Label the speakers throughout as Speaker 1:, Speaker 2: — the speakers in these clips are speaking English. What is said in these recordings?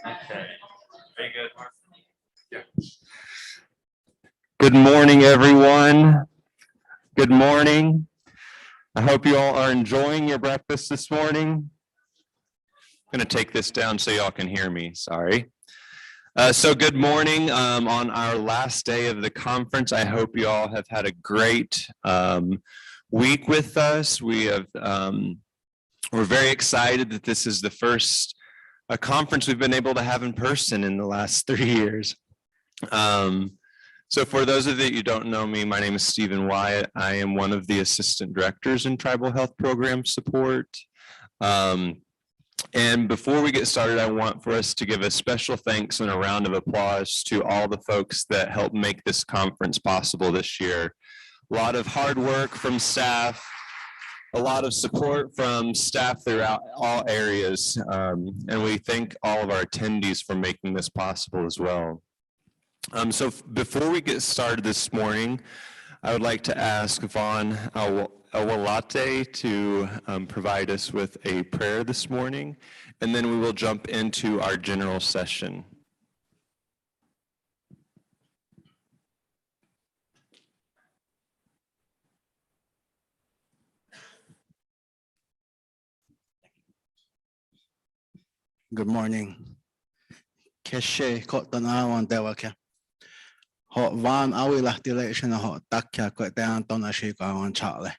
Speaker 1: Okay. Very good. Yeah. Good morning, everyone. Good morning. I hope you all are enjoying your breakfast this morning. I'm going to take this down so y'all can hear me. Sorry. So good morning on our last day of the conference. I hope you all have had a great week with us. We're very excited that this is the first conference we've been able to have in person in the last 3 years. So for those of you who don't know me, my name is Stephen Wyatt. I am one of the assistant directors in Tribal Health Program Support. And before we get started, I want for us to give a special thanks and a round of applause to all the folks that helped make this conference possible this year. A lot of hard work from staff, a lot of support from staff throughout all areas. And we thank all of our attendees for making this possible as well. So before we get started this morning, I would like to ask Vaughn Awalate to provide us with a prayer this morning, and then we will jump into our general session.
Speaker 2: Good morning. Keshe kotanawan dewake. Hot van awilah dilation hot takya kwet down tonashikawan chale.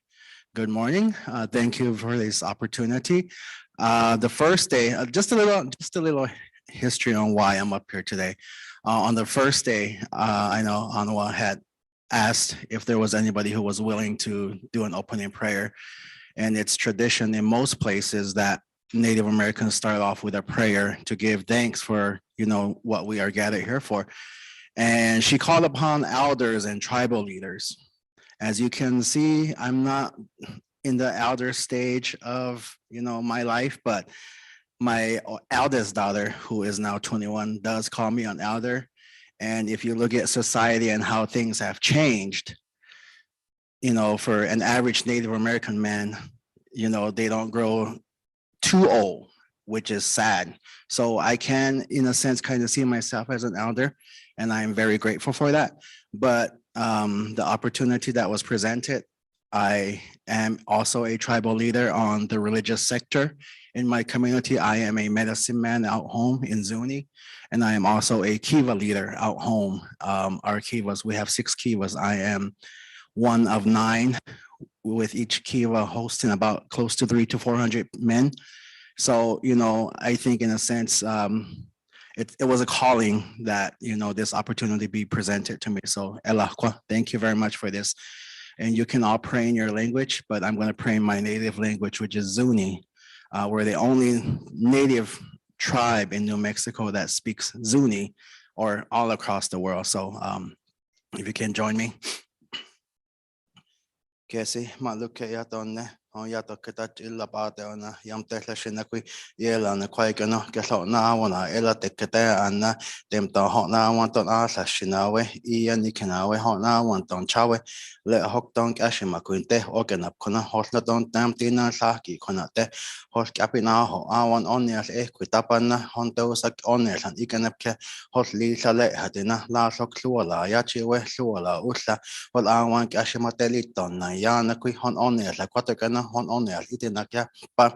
Speaker 2: Good morning. Thank you for this opportunity. The first day, just a little history on why I'm up here today. On the first day, I know Anwa had asked if there was anybody who was willing to do an opening prayer, and it's tradition in most places that Native Americans start off with a prayer to give thanks for what we are gathered here for. And she called upon elders and tribal leaders. As you can see, I'm not in the elder stage of my life, but my eldest daughter, who is now 21, does call me an elder. And if you look at society and how things have changed, for an average Native American man, they don't grow too old, which is sad. So I can, in a sense, kind of see myself as an elder, and I am very grateful for that. But the opportunity that was presented, I am also a tribal leader on the religious sector. In my community, I am a medicine man out home in Zuni, and I am also a kiva leader out home. Our kivas, we have 6 kivas. I am one of 9, with each kiva hosting about close to 300 to 400 men. So, I think in a sense, it was a calling that, this opportunity be presented to me. So, Elahkwa, thank you very much for this. And you can all pray in your language, but I'm going to pray in my native language, which is Zuni. We're the only native tribe in New Mexico that speaks Zuni, or all across the world. So if you can join me. Kesi maluke yatonne on yato ketat illa bate ona yam tehla kui yela na kwai kano keslo na wana ela tekete anna dem to hot na wanton asa shinawe iya nikinawe hot na wanton chawe le hok don kashima kunte ogenap kona hotla don tam tina saki konate hot kapina ho awan onias equitapanna honto sak onias an ikanapke hot li sale hadina la sok suola yachiwe suola usla hot awan kashima teliton na yana kui hon onias la kwatakana hon onias itinakya pa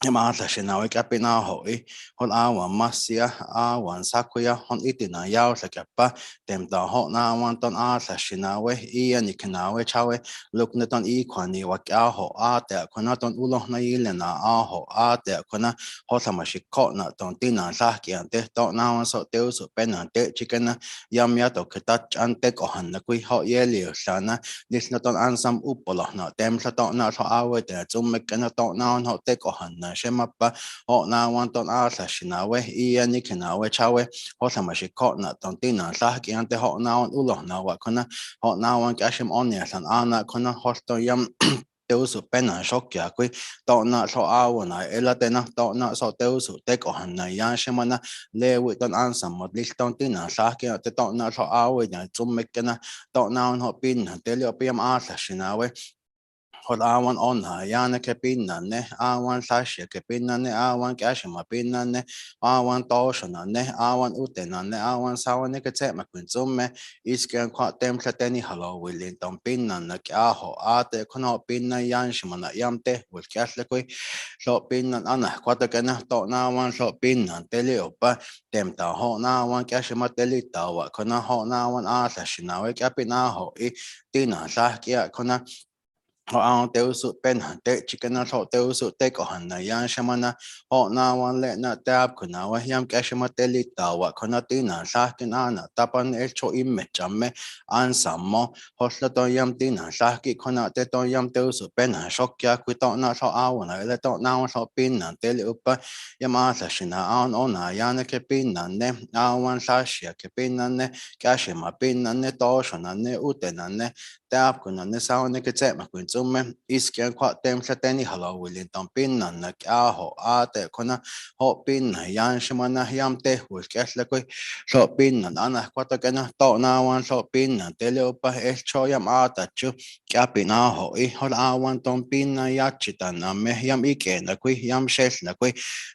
Speaker 2: Yamata Shinawi Kapina Hoi, Hon Awan Masia, Awan Sakuya, Hon Itina Yao Sakapa, Dem da Hot Na Wanton Asa Shinawe, Ian Nikanawe Chawe, Look Naton Equani, Wakaho, Ate, Konaton Ulo Nailena, Aho, Ate, Kona, Hotamashi Kotna, Tontina, Saki, and Te Dot Now, so Deus, Ben and Te Chicken, Yamiato, Ketach, and Take on the Qui Hot Yelio Sana, this not on Ansam Upola, not them, so don't know how I there, to make a don't now, not take on. Shemapa, hot na wanton asa shinawe, iya nikinawe chawe, hotamashi kotna tontina, saki ante hot na on ulo na wakona, hot na one kashim onias and ana kona hosto yam. Teusu pena shokya kui don't not so awana elatena don't not so teusu take on na yashimana le with an answer mod list don't dinner saki at the don't not so awa to make don't now hot pin tell your PM asa shinawe. hot awan ona yana ke pinane awan sasha ke pinane awan kashima pinane awan toshana awan utenane awan sawane ke tema kunzume iskan kwa templateni halo willing tom pinana kyaho ate kono pinna yanshimana yamte wil kashlekoi so pinnan ana kwata kana to na wan so pinnan teleopa temta ho na wan kashima telita wa kona ho na wan asa shinawe kapina ho I tina sa kia kona họ ăn tiêu sự bên hàng tệ chỉ cần họ tiêu sự tệ của hắn này yang xem mà họ nào quan lệ na tập của nào yang cái xem mà tệ lịch tàu và con tin là sa tin anh tập anh ấy cho im mệt chấm mẹ ăn sắm mà họ sẽ tôi yam tin là sa cái con nào tệ tôi yam tiêu sự bên hàng sốc kia quy tao na sao áo này là tao nào sao pin là tệ liệu ba yam ăn là xin là ăn on là yang cái pin là nè ăn ăn sa xia cái pin là nè cái xem mà pin là nè to số là nè ưu tiên là nè tập của nó sao nè cái chế mà quyền chung mẹ iskan kwa tem sa teni halo wilin tom pin na kya ho ate kona ho pin na yan shimana yam te wil kesle koi so pin na ana kwata kana to na wan so pin na teleopa es cho yam ata chu kya pin a ho I hol a wan tom pin na yachita na me yam ike na koi yam shes na koi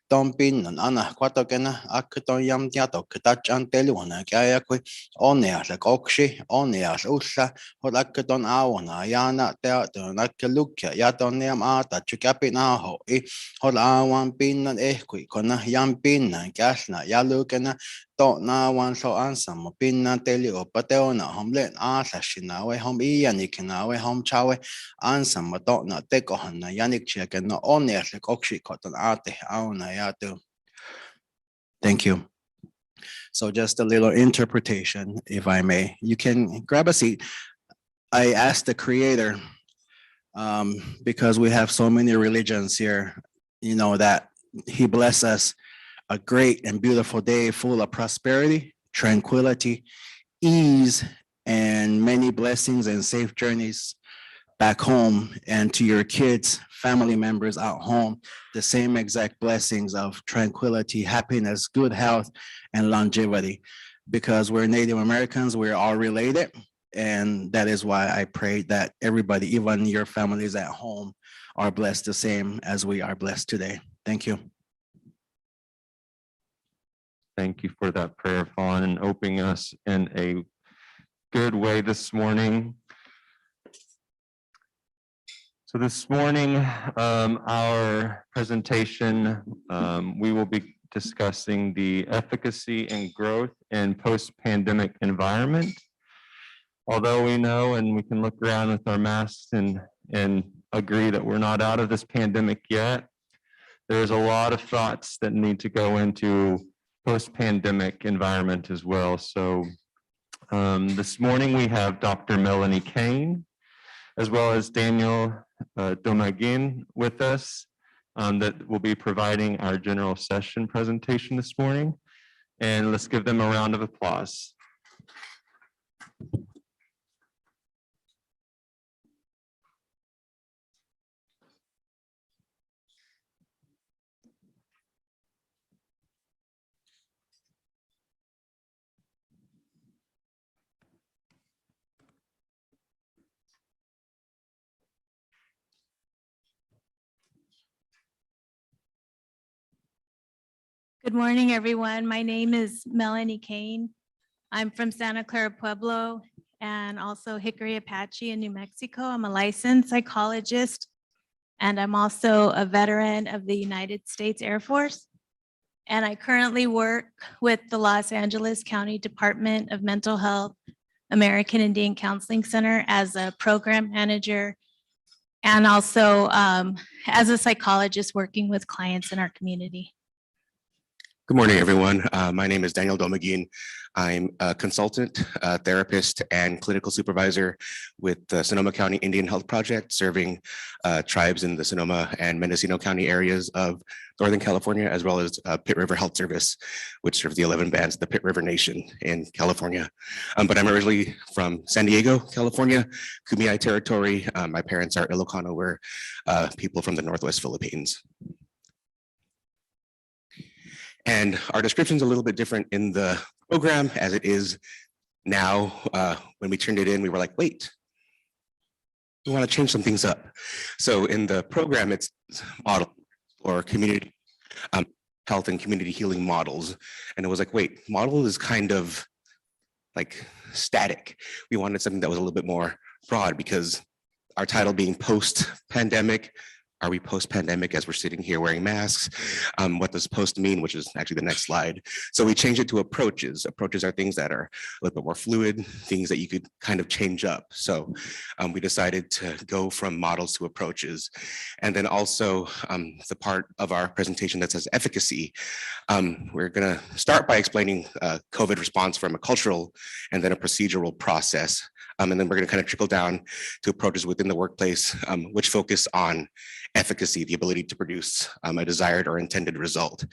Speaker 2: tom pin na ana kwata kana akton yam tia to kita chan telu na kya ya koi one as okshi one as usa hol akton a wana yana te na lukya ya toniam ata chukapina ho I hol awan pinan ehkui kona yam pinan kasna ya lukena to na wan so ansam pinan teli opateo na homle asa shina we hom yani kina we hom chawe ansam to na te ko na yanik cheken no ones okshi koton ate auna ya tu. Thank you. So just a little interpretation, if I may. You can grab a seat. I asked the creator because we have so many religions here, that he bless us a great and beautiful day full of prosperity, tranquility, ease, and many blessings and safe journeys back home and to your kids, family members out home, the same exact blessings of tranquility, happiness, good health, and longevity. Because we're Native Americans, we're all related. And that is why I pray that everybody, even your families at home, are blessed the same as we are blessed today. Thank you.
Speaker 1: Thank you for that prayer, Fawn, and opening us in a good way this morning. So this morning, our presentation, we will be discussing the efficacy and growth in post-pandemic environment. Although we know and we can look around with our masks and agree that we're not out of this pandemic yet, there's a lot of thoughts that need to go into post-pandemic environment as well. So this morning we have Dr. Melanie Kane, as well as Daniel Domigan with us that will be providing our general session presentation this morning. And let's give them a round of applause.
Speaker 3: Good morning, everyone. My name is Melanie Kane. I'm from Santa Clara Pueblo and also Hickory Apache in New Mexico. I'm a licensed psychologist, and I'm also a veteran of the United States Air Force. And I currently work with the Los Angeles County Department of Mental Health American Indian Counseling Center as a program manager, and also as a psychologist working with clients in our community.
Speaker 4: Good morning, everyone. My name is Daniel Domigan. I'm a consultant, therapist, and clinical supervisor with the Sonoma County Indian Health Project, serving tribes in the Sonoma and Mendocino County areas of Northern California, as well as Pitt River Health Service, which serves the 11 bands of the Pitt River Nation in California. But I'm originally from San Diego, California, Kumeyaay territory. My parents are Ilocano. We're people from the Northwest Philippines. And our description is a little bit different in the program as it is now. When we turned it in, we were like, wait, we want to change some things up. So in the program, it's model or community health and community healing models. And it was like, wait, model is kind of like static. We wanted something that was a little bit more broad because our title being post-pandemic. Are we post-pandemic as we're sitting here wearing masks? What does post mean, which is actually the next slide. So we changed it to approaches. Approaches are things that are a little bit more fluid, things that you could kind of change up. So we decided to go from models to approaches. And then also the part of our presentation that says efficacy. We're gonna start by explaining COVID response from a cultural and then a procedural process. And then we're gonna kind of trickle down to approaches within the workplace, which focus on efficacy, the ability to produce a desired or intended result.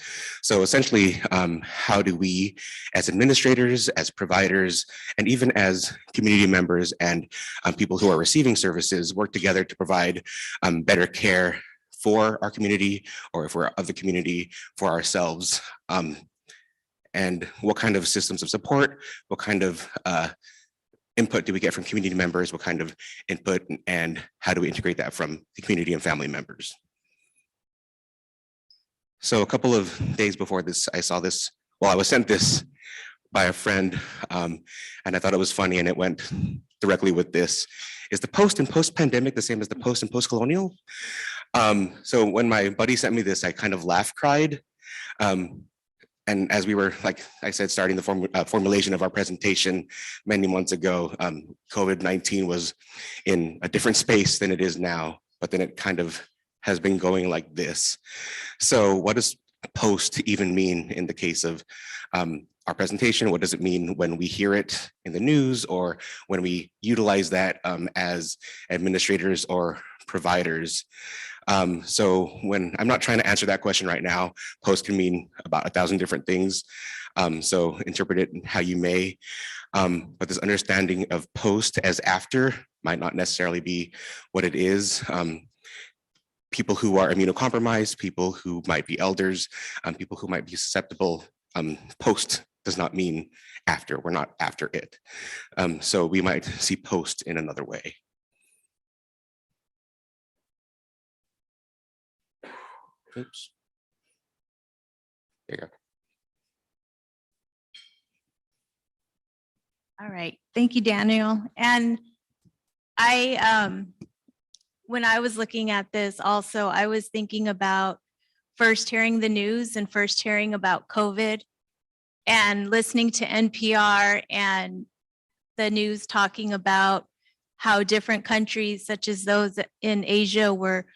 Speaker 4: So essentially, how do we as administrators, as providers, and even as community members and people who are receiving services work together to provide better care for our community, or if we're of the community, for ourselves, and what kind of systems of support, what kind of input do we get from community members, what kind of input, and how do we integrate that from the community and family members. So a couple of days before this, I saw this, well, I was sent this by a friend, and I thought it was funny, and it went directly with this. Is the post and post-pandemic the same as the post and post-colonial? So when my buddy sent me this, I kind of laugh cried. And as we were, like I said, starting the formulation of our presentation many months ago, COVID-19 was in a different space than it is now, but then it kind of has been going like this. So what does post even mean in the case of our presentation? What does it mean when we hear it in the news or when we utilize that as administrators or providers? So when I'm not trying to answer that question right now, post can mean about 1,000 different things. So interpret it how you may, but this understanding of post as after might not necessarily be what it is. People who are immunocompromised, people who might be elders, people who might be susceptible, post does not mean after, we're not after it. So we might see post in another way. Oops. There you go.
Speaker 3: All right, thank you, Daniel. And when I was looking at this also, I was thinking about first hearing the news and first hearing about COVID and listening to NPR and the news talking about how different countries such as those in Asia were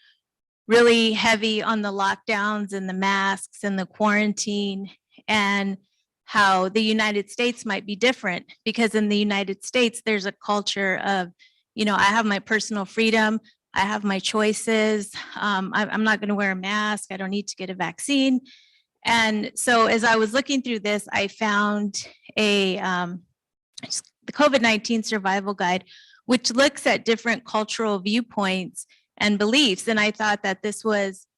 Speaker 3: really heavy on the lockdowns and the masks and the quarantine, and how the United States might be different because in the United States, there's a culture of, you know, I have my personal freedom, I have my choices, I'm not gonna wear a mask, I don't need to get a vaccine. And so as I was looking through this, I found the COVID-19 survival guide, which looks at different cultural viewpoints and beliefs. And I thought that this was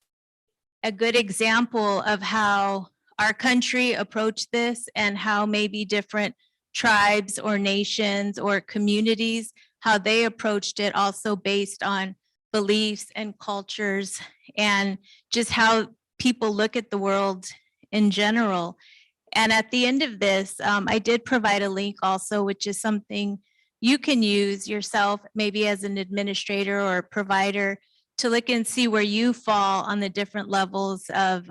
Speaker 3: a good example of how our country approached this and how maybe different tribes or nations or communities, how they approached it also based on beliefs and cultures and just how people look at the world in general. And at the end of this, I did provide a link also, which is something you can use yourself, maybe as an administrator or a provider, to look and see where you fall on the different levels of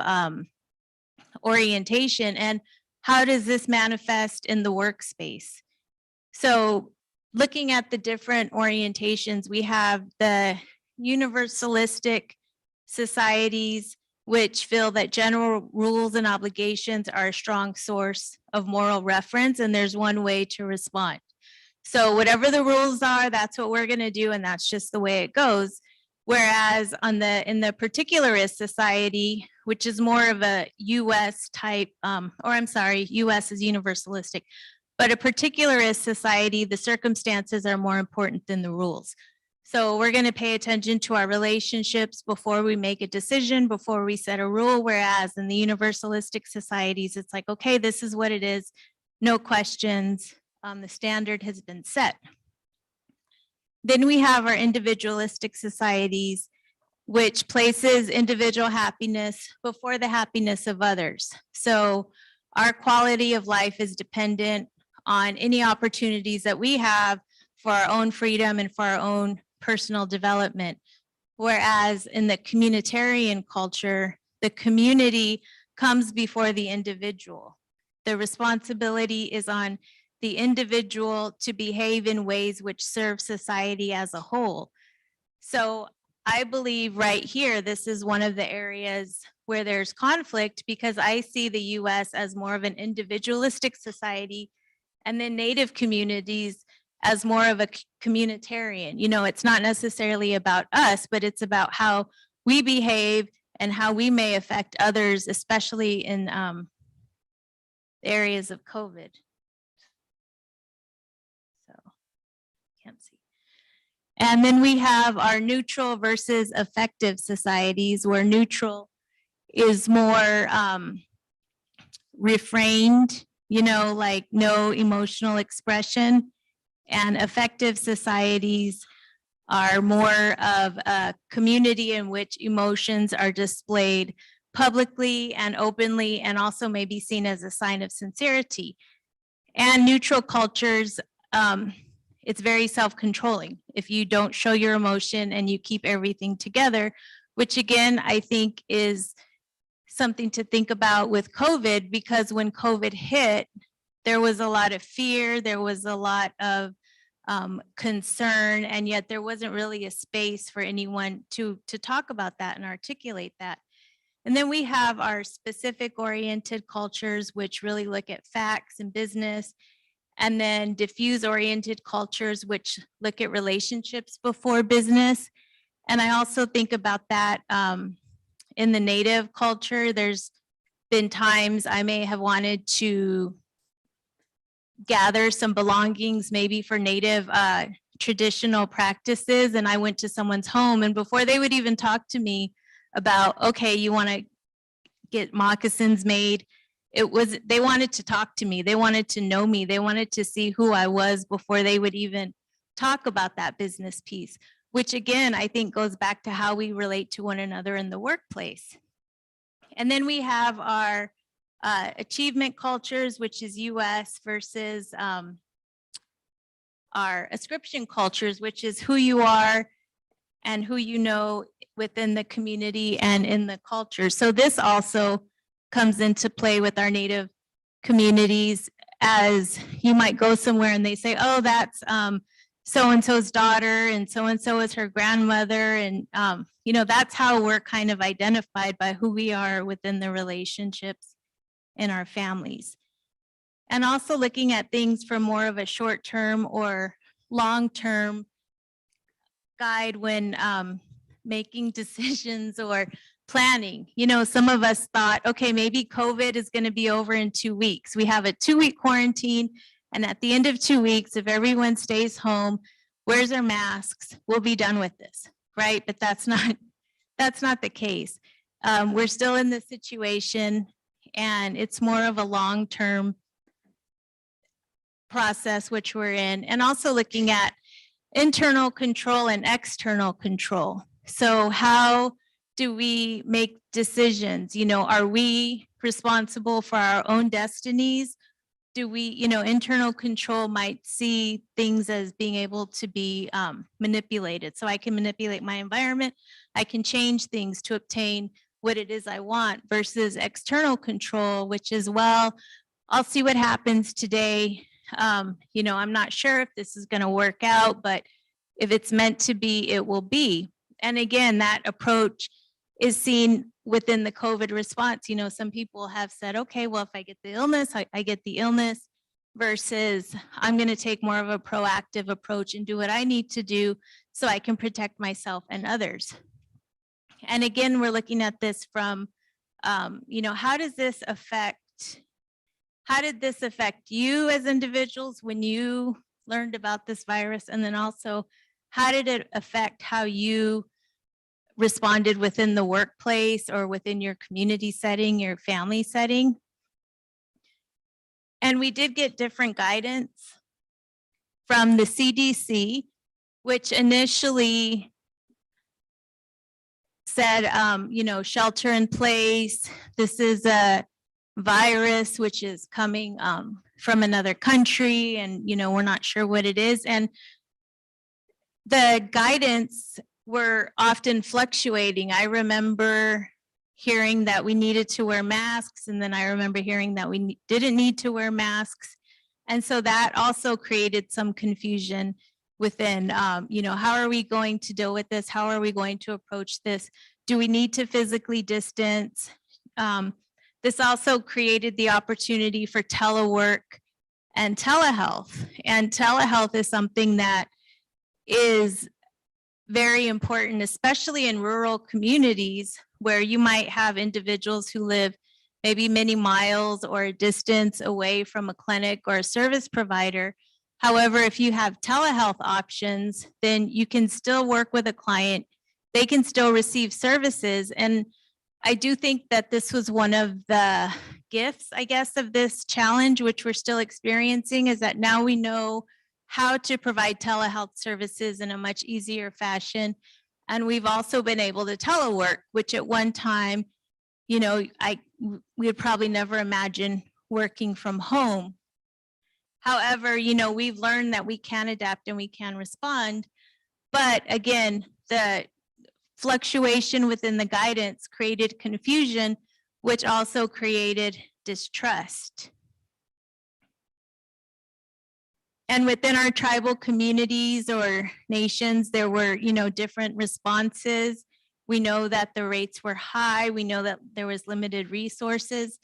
Speaker 3: orientation and how does this manifest in the workspace. So looking at the different orientations, we have the Universalistic Societies, which feel that general rules and obligations are a strong source of moral reference, and there's one way to respond. So whatever the rules are, that's what we're gonna do, and that's just the way it goes. Whereas in the Particularist Society, which is more of a US type, US is universalistic, but a Particularist Society, the circumstances are more important than the rules. So we're gonna pay attention to our relationships before we make a decision, before we set a rule, whereas in the Universalistic Societies, it's like, okay, this is what it is, no questions. The standard has been set. Then we have our individualistic societies, which places individual happiness before the happiness of others. So our quality of life is dependent on any opportunities that we have for our own freedom and for our own personal development. Whereas in the communitarian culture, the community comes before the individual. The responsibility is on the individual to behave in ways which serve society as a whole. So I believe right here, this is one of the areas where there's conflict, because I see the US as more of an individualistic society, and then Native communities as more of a communitarian. You know, it's not necessarily about us, but it's about how we behave and how we may affect others, especially in areas of COVID. So, can't see. And then we have our neutral versus effective societies, where neutral is more refrained, you know, like no emotional expression. And effective societies are more of a community in which emotions are displayed publicly and openly, and also may be seen as a sign of sincerity. And neutral cultures, it's very self-controlling. If you don't show your emotion and you keep everything together, which again, I think is something to think about with COVID, because when COVID hit, there was a lot of fear, there was a lot of concern, and yet there wasn't really a space for anyone to talk about that and articulate that. And then we have our specific oriented cultures, which really look at facts and business, and then diffuse oriented cultures, which look at relationships before business. And I also think about that in the Native culture. There's been times I may have wanted to gather some belongings, maybe for Native traditional practices, and I went to someone's home, and before they would even talk to me about, okay, you want to get moccasins made, they wanted to talk to me, they wanted to know me, they wanted to see who I was before they would even talk about that business piece, which again, I think goes back to how we relate to one another in the workplace. And then we have our achievement cultures, which is US, versus our ascription cultures, which is who you are and who you know within the community and in the culture. So this also comes into play with our Native communities, as you might go somewhere and they say, oh, that's so-and-so's daughter and so-and-so is her grandmother. And, you know, that's how we're kind of identified by who we are within the relationships in our families. And also looking at things from more of a short-term or long-term guide when making decisions or planning. You know, some of us thought, okay, maybe COVID is going to be over in 2 weeks. We have a 2-week quarantine, and at the end of 2 weeks, if everyone stays home, wears their masks, we'll be done with this, right? But that's not the case. We're still in this situation, and it's more of a long-term process which we're in, and also looking at internal control and external control. So how do we make decisions? You know, are we responsible for our own destinies? Do we, you know, internal control might see things as being able to be manipulated. So I can manipulate my environment, I can change things to obtain what it is I want, versus external control, which is, well, I'll see what happens today. You know, I'm not sure if this is going to work out, but if it's meant to be, it will be. And again, that approach is seen within the COVID response. You know, some people have said, okay, well, if I get the illness, I get the illness, versus I'm going to take more of a proactive approach and do what I need to do so I can protect myself and others. And again, we're looking at this from, you know, how did this affect you as individuals when you learned about this virus? And then also, how did it affect how you responded within the workplace or within your community setting, your family setting? And we did get different guidance from the CDC, which initially said, shelter in place. This is a virus which is coming from another country, and we're not sure what it is. And the guidance were often fluctuating. I remember hearing that we needed to wear masks, and then I remember hearing that we didn't need to wear masks. And so that also created some confusion within, how are we going to deal with this? How are we going to approach this? Do we need to physically distance? This also created the opportunity for telework and telehealth. And telehealth is something that is very important, especially in rural communities where you might have individuals who live maybe many miles or a distance away from a clinic or a service provider. However, if you have telehealth options, then you can still work with a client. They can still receive services. And I do think that this was one of the gifts, I guess, of this challenge, which we're still experiencing, is that now we know how to provide telehealth services in a much easier fashion. And we've also been able to telework, which at one time, we would probably never imagine working from home. However, we've learned that we can adapt and we can respond. But again, the fluctuation within the guidance created confusion, which also created distrust. And within our tribal communities or nations, there were, different responses. We know that the rates were high. We know that there was limited resources.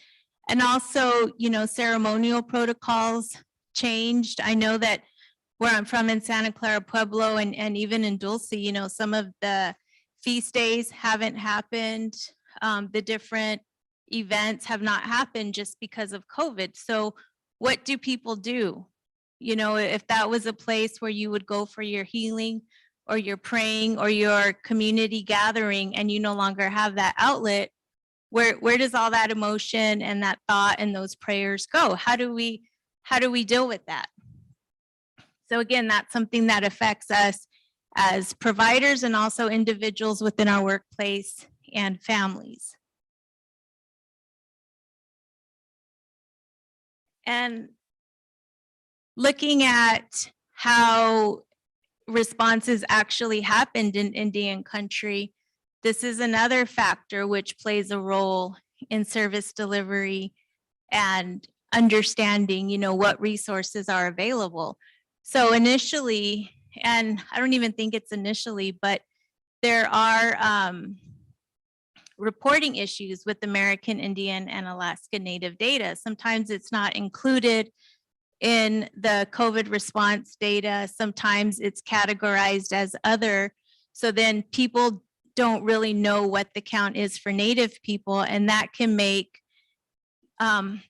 Speaker 3: And also, ceremonial protocols changed. I know that where I'm from in Santa Clara Pueblo and even in Dulce, some of the feast days haven't happened. The different events have not happened just because of COVID. So what do people do? If that was a place where you would go for your healing or your praying or your community gathering, and you no longer have that outlet, where does all that emotion and that thought and those prayers go? How do we deal with that? So again, that's something that affects us as providers and also individuals within our workplace and families. And looking at how responses actually happened in Indian country, this is another factor which plays a role in service delivery and understanding, what resources are available. So initially, and I don't even think it's initially, but there are reporting issues with American Indian and Alaska Native data. Sometimes it's not included in the COVID response data. Sometimes it's categorized as other. So then people don't really know what the count is for Native people, and that can make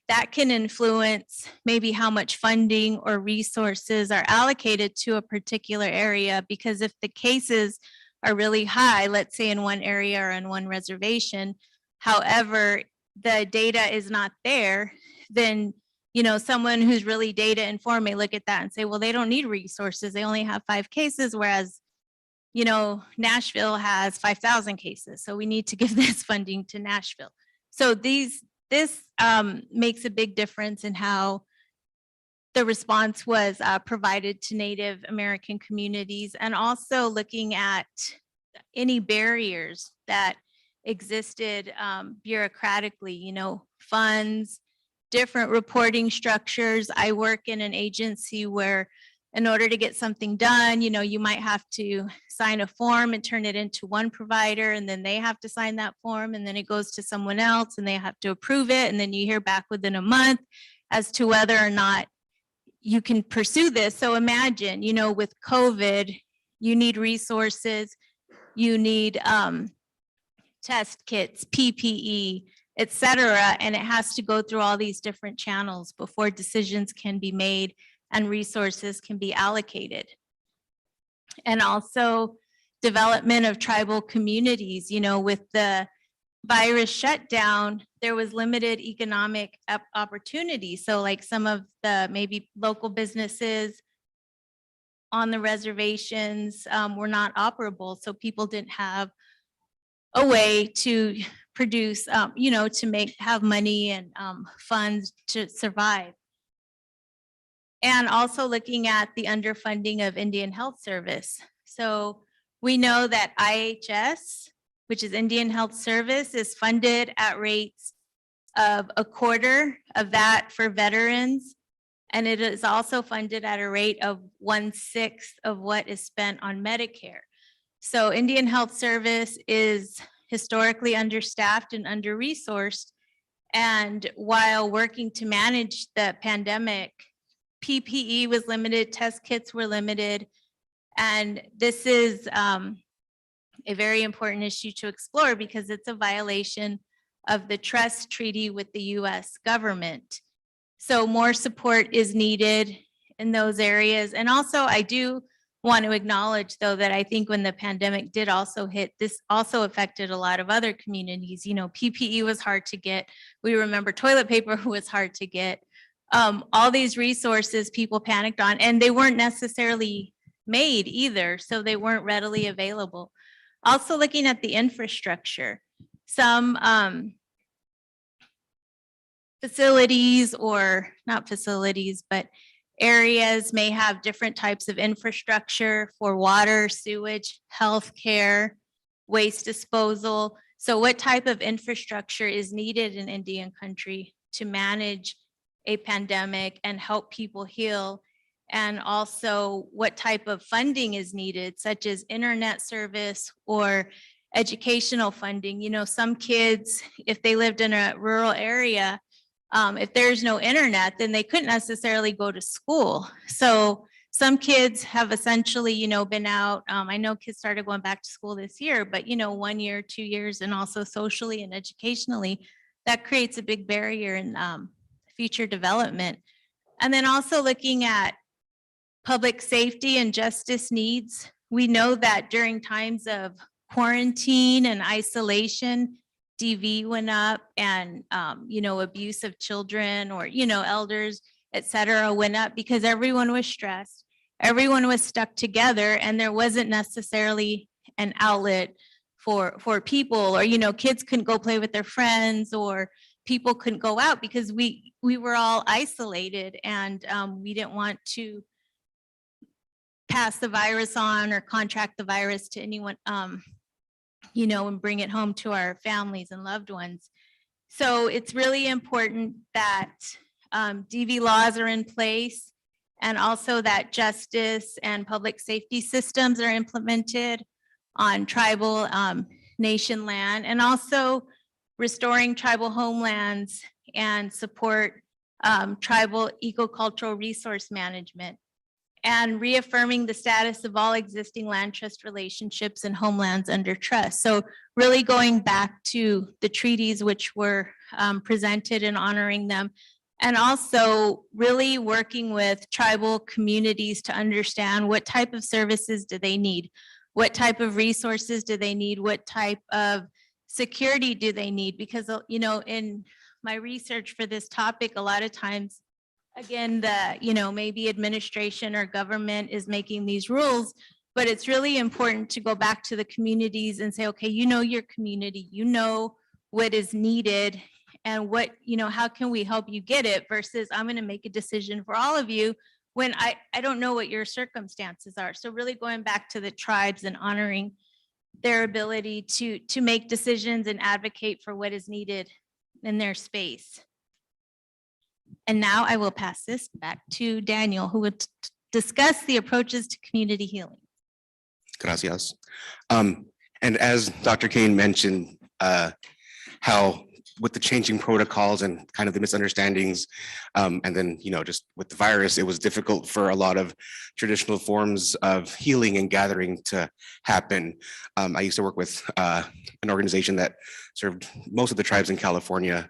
Speaker 3: that can influence maybe how much funding or resources are allocated to a particular area, because if the cases are really high, let's say in one area or in one reservation, however, the data is not there, then someone who's really data informed may look at that and say, well, they don't need resources. They only have 5 cases, whereas, Nashville has 5,000 cases. So we need to give this funding to Nashville. So this makes a big difference in how the response was provided to Native American communities, and also looking at any barriers that existed bureaucratically, funds, different reporting structures. I work in an agency where in order to get something done, you might have to sign a form and turn it into one provider, and then they have to sign that form, and then it goes to someone else and they have to approve it. And then you hear back within a month as to whether or not you can pursue this. So imagine, with COVID, you need resources, you need test kits, PPE, etc., and it has to go through all these different channels before decisions can be made and resources can be allocated. And also development of tribal communities, with the virus shutdown, there was limited economic opportunity. So like some of the maybe local businesses on the reservations were not operable. So people didn't have a way to produce, to have money and funds to survive. And also looking at the underfunding of Indian Health Service. So we know that IHS, which is Indian Health Service, is funded at rates of a quarter of that for veterans. And it is also funded at a rate of 1/6 of what is spent on Medicare. So Indian Health Service is historically understaffed and under-resourced. And while working to manage the pandemic, PPE was limited, test kits were limited. And this is a very important issue to explore because it's a violation of the trust treaty with the US government. So more support is needed in those areas. And also I do want to acknowledge though that I think when the pandemic did also hit, this also affected a lot of other communities. PPE was hard to get. We remember toilet paper was hard to get. All these resources people panicked on, and they weren't necessarily made either, so they weren't readily available. Also looking at the infrastructure, some facilities, or not facilities, but areas may have different types of infrastructure for water, sewage, healthcare, waste disposal. So what type of infrastructure is needed in Indian country to manage a pandemic and help people heal? And also what type of funding is needed, such as internet service or educational funding. Some kids, if they lived in a rural area, if there's no internet, then they couldn't necessarily go to school. So some kids have essentially, been out. I know kids started going back to school this year, but 1 year, 2 years, and also socially and educationally, that creates a big barrier in future development. And then also looking at public safety and justice needs. We know that during times of quarantine and isolation, DV went up, and abuse of children or elders, et cetera, went up because everyone was stressed, everyone was stuck together, and there wasn't necessarily an outlet for people, or kids couldn't go play with their friends, or people couldn't go out because we were all isolated, and we didn't want to pass the virus on or contract the virus to anyone, and bring it home to our families and loved ones. So it's really important that DV laws are in place, and also that justice and public safety systems are implemented on tribal nation land, and also restoring tribal homelands and support tribal ecocultural resource management, and reaffirming the status of all existing land trust relationships and homelands under trust. So really going back to the treaties which were presented and honoring them, and also really working with tribal communities to understand what type of services do they need, what type of resources do they need, what type of security do they need, because in my research for this topic, a lot of times, again, maybe administration or government is making these rules, but it's really important to go back to the communities and say, okay, your community, what is needed, and how can we help you get it, versus I'm going to make a decision for all of you when I don't know what your circumstances are. So really going back to the tribes and honoring their ability to make decisions and advocate for what is needed in their space. And now I will pass this back to Daniel, who would discuss the approaches to community healing.
Speaker 4: Gracias. And as Dr. Kane mentioned, how with the changing protocols and kind of the misunderstandings, and then, just with the virus, it was difficult for a lot of traditional forms of healing and gathering to happen. I used to work with an organization that served most of the tribes in California,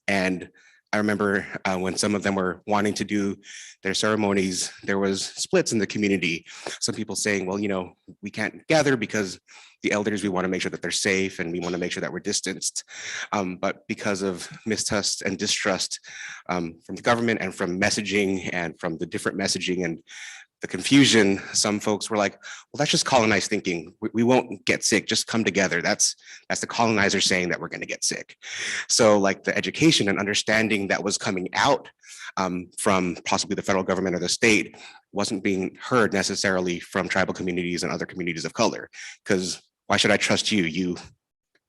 Speaker 4: and I remember when some of them were wanting to do their ceremonies, there was splits in the community. Some people saying, well, we can't gather because the elders, we want to make sure that they're safe, and we want to make sure that we're distanced. But because of mistrust and distrust from the government and from messaging and from the different messaging and the confusion, some folks were like, well, that's just colonized thinking. We won't get sick, just come together. That's the colonizer saying that we're gonna get sick. So like the education and understanding that was coming out from possibly the federal government or the state wasn't being heard necessarily from tribal communities and other communities of color. Because why should I trust you? You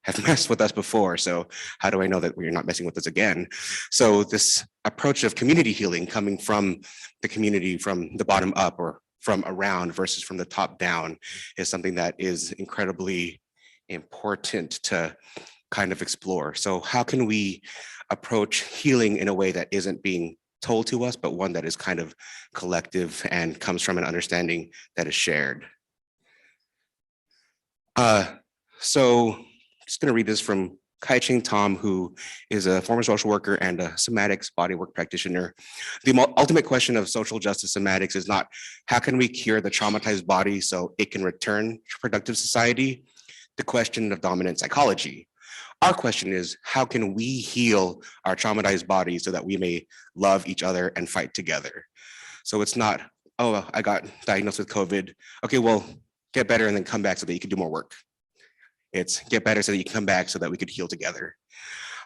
Speaker 4: have messed with us before, so how do I know that you're not messing with us again? So this approach of community healing coming from the community, from the bottom up or from around versus from the top down, is something that is incredibly important to kind of explore. So how can we approach healing in a way that isn't being told to us, but one that is kind of collective and comes from an understanding that is shared? So just going to read this from Kai-Ching Tom, who is a former social worker and a somatics bodywork practitioner. The ultimate question of social justice somatics is not how can we cure the traumatized body so it can return to productive society? The question of dominant psychology. Our question is, how can we heal our traumatized bodies so that we may love each other and fight together? So it's not, oh, I got diagnosed with COVID. Okay, well, get better and then come back so that you can do more work. It's get better so that you can come back so that we could heal together.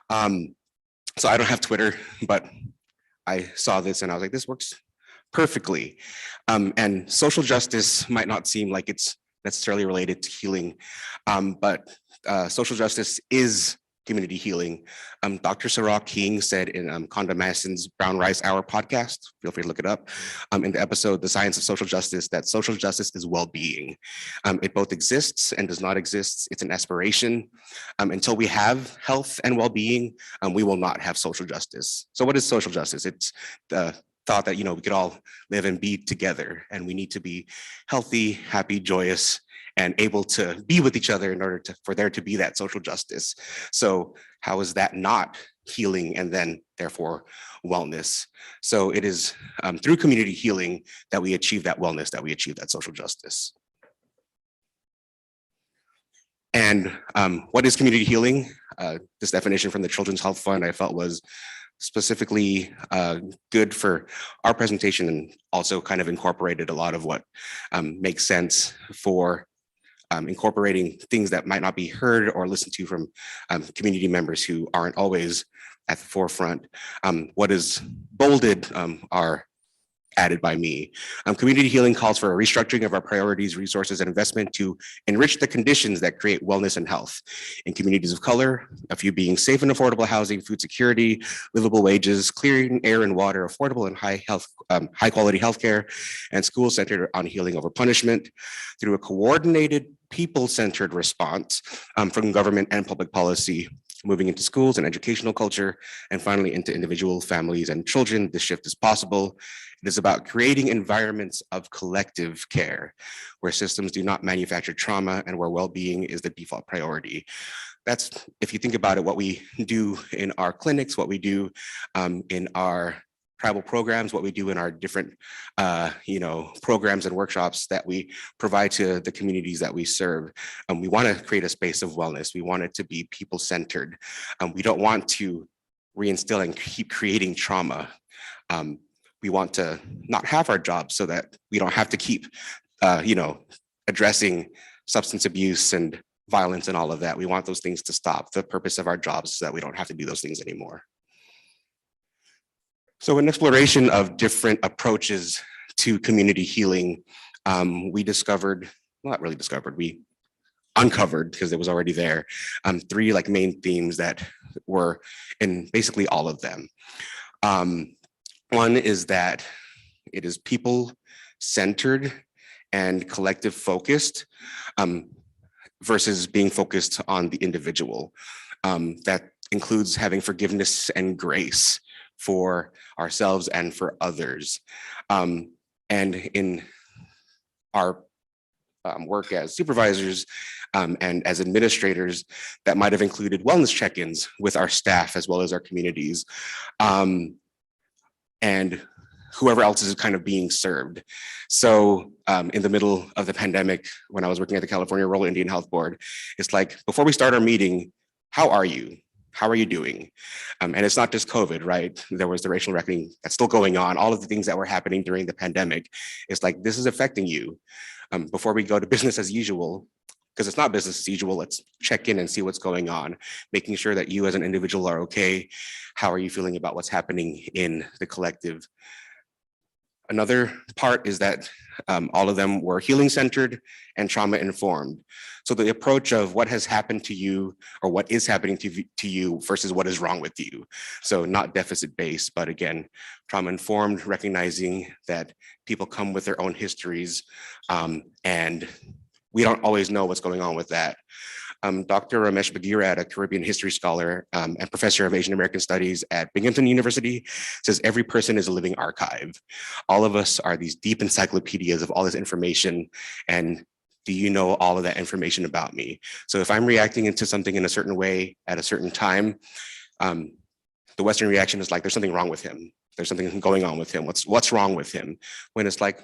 Speaker 4: So I don't have Twitter, but I saw this and I was like, this works perfectly. And social justice might not seem like it's necessarily related to healing, but social justice is community healing. Dr. Sarah King said in Conda Masson's Brown Rice Hour podcast, feel free to look it up, in the episode, The Science of Social Justice, that social justice is well-being. It both exists and does not exist. It's an aspiration. Until we have health and well-being, we will not have social justice. So what is social justice? It's the thought that, we could all live and be together, and we need to be healthy, happy, joyous, and able to be with each other in order for there to be that social justice. So how is that not healing and then therefore wellness? So it is through community healing that we achieve that wellness, that we achieve that social justice. And what is community healing? This definition from the Children's Health Fund I felt was specifically good for our presentation, and also kind of incorporated a lot of what makes sense for incorporating things that might not be heard or listened to from community members who aren't always at the forefront. What is bolded are added by me. Community healing calls for a restructuring of our priorities, resources, and investment to enrich the conditions that create wellness and health in communities of color, a few being safe and affordable housing, food security, livable wages, clean air and water, affordable and high quality healthcare, and schools centered on healing over punishment through a coordinated people-centered response from government and public policy, moving into schools and educational culture, and finally into individual families and children. This shift is possible. It is about creating environments of collective care where systems do not manufacture trauma and where well-being is the default priority. That's, if you think about it, what we do in our clinics, what we do in our tribal programs, what we do in our different programs and workshops that we provide to the communities that we serve. We want to create a space of wellness. We want it to be people-centered. We don't want to reinstill and keep creating trauma. We want to not have our jobs so that we don't have to keep addressing substance abuse and violence and all of that. We want those things to stop. The purpose of our jobs is so that we don't have to do those things anymore. So an exploration of different approaches to community healing, we uncovered, because it was already there, three main themes that were in basically all of them. One is that it is people-centered and collective focused versus being focused on the individual. That includes having forgiveness and grace for ourselves and for others. And in our work as supervisors and as administrators, that might have included wellness check-ins with our staff as well as our communities. And whoever else is kind of being served. So in the middle of the pandemic, when I was working at the California Rural Indian Health Board, it's like, before we start our meeting, how are you? How are you doing? And it's not just COVID, right? There was the racial reckoning that's still going on. All of the things that were happening during the pandemic. It's like, this is affecting you. Before we go to business as usual, because it's not business as usual, let's check in and see what's going on, making sure that you as an individual are okay. How are you feeling about what's happening in the collective? Another part is that all of them were healing centered and trauma informed. So the approach of what has happened to you or what is happening to you versus what is wrong with you. So not deficit based, but again, trauma informed, recognizing that people come with their own histories and we don't always know what's going on with that. Dr. Ramesh Bagheera, a Caribbean history scholar and professor of Asian American studies at Binghamton University, says every person is a living archive. All of us are these deep encyclopedias of all this information. And do you know all of that information about me? So if I'm reacting into something in a certain way at a certain time, the Western reaction is like, there's something wrong with him. There's something going on with him. What's wrong with him? When it's like,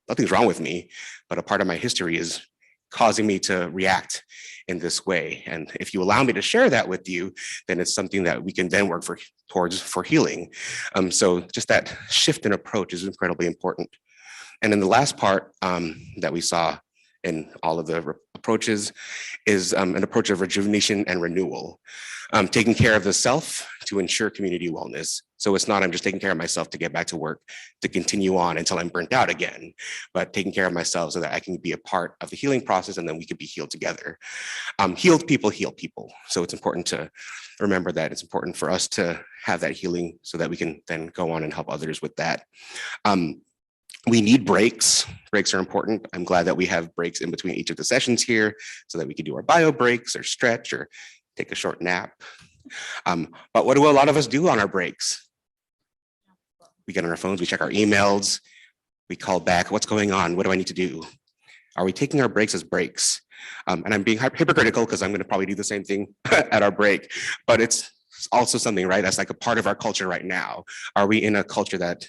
Speaker 4: nothing's wrong with me, but a part of my history is causing me to react in this way. And if you allow me to share that with you, then it's something that we can then work towards healing. So just that shift in approach is incredibly important. And then the last part that we saw in all of the approaches is an approach of rejuvenation and renewal, taking care of the self to ensure community wellness. So it's not I'm just taking care of myself to get back to work, to continue on until I'm burnt out again, but taking care of myself so that I can be a part of the healing process and then we could be healed together. Healed people heal people. So it's important to remember that. It's important for us to have that healing so that we can then go on and help others with that. We need breaks. Breaks are important. I'm glad that we have breaks in between each of the sessions here so that we can do our bio breaks or stretch or take a short nap. But what do a lot of us do on our breaks? We get on our phones, we check our emails, we call back, what's going on? What do I need to do? Are we taking our breaks as breaks? And I'm being hypocritical because I'm going to probably do the same thing at our break, but it's also something, right? That's like a part of our culture right now. Are we in a culture that,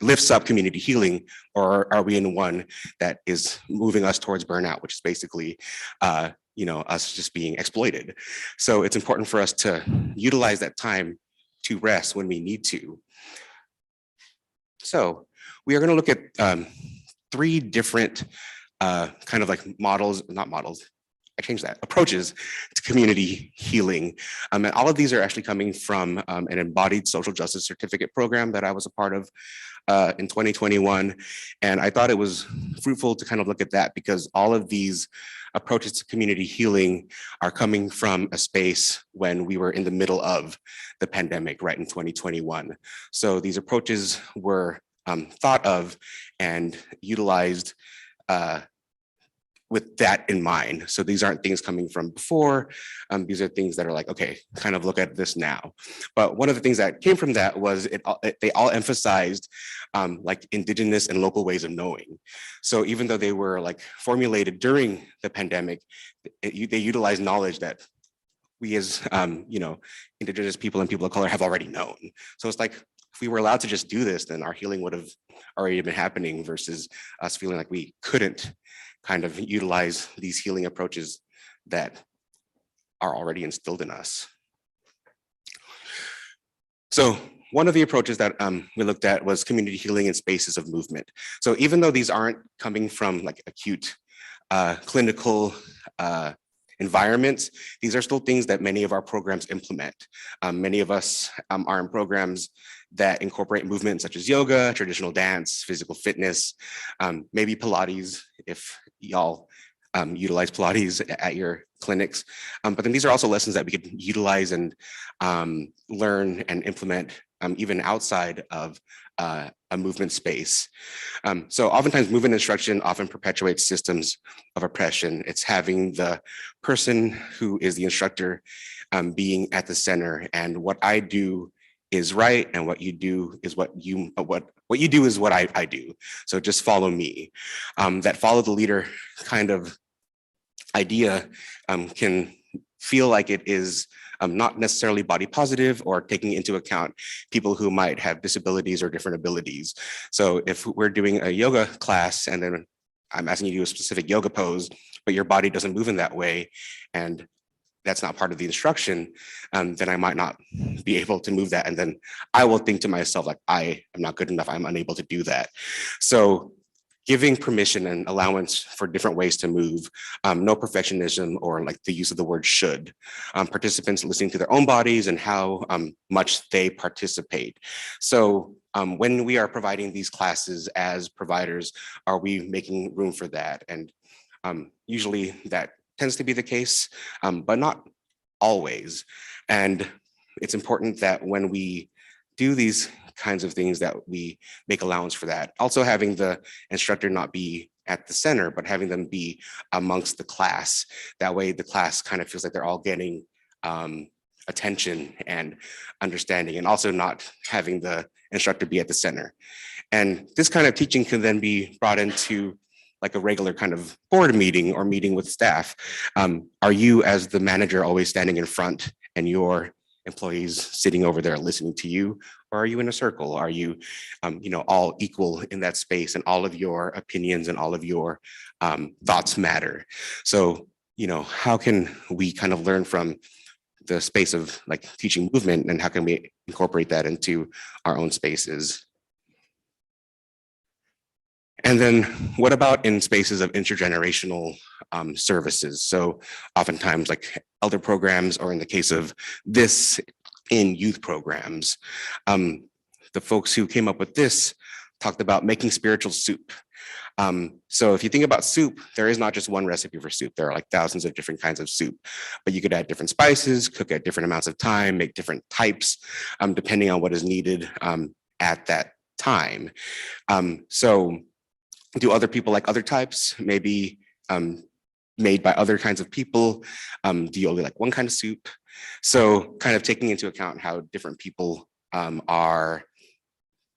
Speaker 4: lifts up community healing, or are we in one that is moving us towards burnout, which is basically, us just being exploited? So it's important for us to utilize that time to rest when we need to. So we are going to look at 3 different kind of like approaches to community healing. And all of these are actually coming from an embodied social justice certificate program that I was a part of in 2021. And I thought it was fruitful to kind of look at that because all of these approaches to community healing are coming from a space when we were in the middle of the pandemic, right, in 2021. So these approaches were thought of and utilized with that in mind. So these aren't things coming from before. These are things that are like, okay, kind of look at this now. But one of the things that came from that was they all emphasized like indigenous and local ways of knowing. So even though they were like formulated during the pandemic, they utilized knowledge that we as indigenous people and people of color have already known. So it's like, if we were allowed to just do this, then our healing would have already been happening versus us feeling like we couldn't kind of utilize these healing approaches that are already instilled in us. So one of the approaches that we looked at was community healing in spaces of movement. So even though these aren't coming from like acute clinical environments, these are still things that many of our programs implement. Many of us are in programs that incorporate movement such as yoga, traditional dance, physical fitness, maybe Pilates, if y'all utilize Pilates at your clinics. But then these are also lessons that we could utilize and learn and implement even outside of a movement space. So oftentimes movement instruction often perpetuates systems of oppression. It's having the person who is the instructor being at the center, and what I do is right, and what you do is what you do is what I do. So just follow me. That follow the leader kind of idea can feel like it is not necessarily body positive or taking into account people who might have disabilities or different abilities. So if we're doing a yoga class and then I'm asking you to do a specific yoga pose, but your body doesn't move in that way, and that's not part of the instruction, then I might not be able to move that. And then I will think to myself, like, I am not good enough, I'm unable to do that. So giving permission and allowance for different ways to move, no perfectionism or like the use of the word should. Participants listening to their own bodies and how much they participate. So when we are providing these classes as providers, are we making room for that? And usually that tends to be the case, but not always. And it's important that when we do these kinds of things that we make allowance for that. Also having the instructor not be at the center, but having them be amongst the class. That way the class kind of feels like they're all getting attention and understanding, and also not having the instructor be at the center. And this kind of teaching can then be brought into like a regular kind of board meeting or meeting with staff. Are you as the manager always standing in front and your employees sitting over there listening to you? Or are you in a circle? Are you, all equal in that space, and all of your opinions and all of your thoughts matter? So, how can we kind of learn from the space of like teaching movement, and how can we incorporate that into our own spaces? And then what about in spaces of intergenerational services? So oftentimes like elder programs, or in the case of this, in youth programs. The folks who came up with this talked about making spiritual soup. So if you think about soup, there is not just one recipe for soup. There are like thousands of different kinds of soup, but you could add different spices, cook at different amounts of time, make different types, depending on what is needed at that time. So do other people like other types? Maybe made by other kinds of people? Do you only like one kind of soup? So kind of taking into account how different people are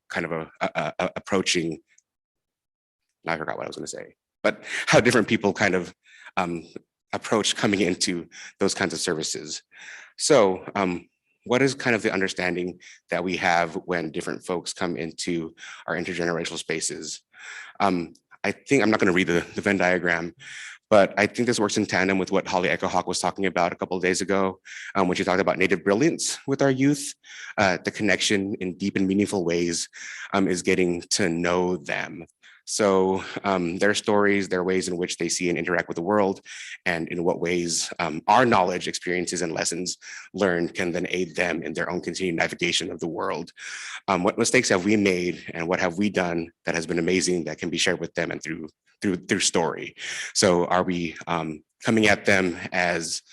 Speaker 4: kind of approaching, I forgot what I was going to say, but how different people kind of approach coming into those kinds of services. So what is kind of the understanding that we have when different folks come into our intergenerational spaces? I think I'm not going to read the Venn diagram, but I think this works in tandem with what Holly Echohawk was talking about a couple of days ago, when she talked about native brilliance with our youth. The connection in deep and meaningful ways is getting to know them. So their stories, their ways in which they see and interact with the world, and in what ways our knowledge, experiences, and lessons learned can then aid them in their own continued navigation of the world. What mistakes have we made, and what have we done that has been amazing that can be shared with them and through story? So are we coming at them as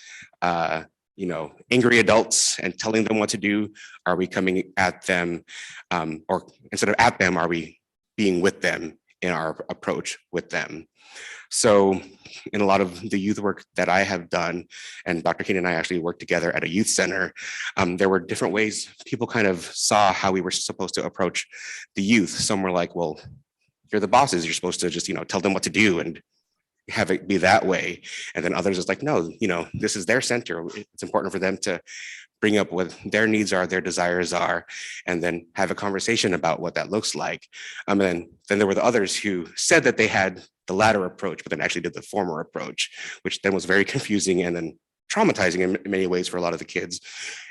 Speaker 4: angry adults and telling them what to do? Are we coming at them, or instead of at them, are we being with them in our approach with them? So in a lot of the youth work that I have done, and Dr. Keenan and I actually worked together at a youth center, there were different ways people kind of saw how we were supposed to approach the youth. Some were like, well, you're the bosses, you're supposed to just, tell them what to do and have it be that way. And then others is like, no, this is their center. It's important for them to bring up what their needs are, their desires are, and then have a conversation about what that looks like. And then there were the others who said that they had the latter approach, but then actually did the former approach, which then was very confusing and then traumatizing in many ways for a lot of the kids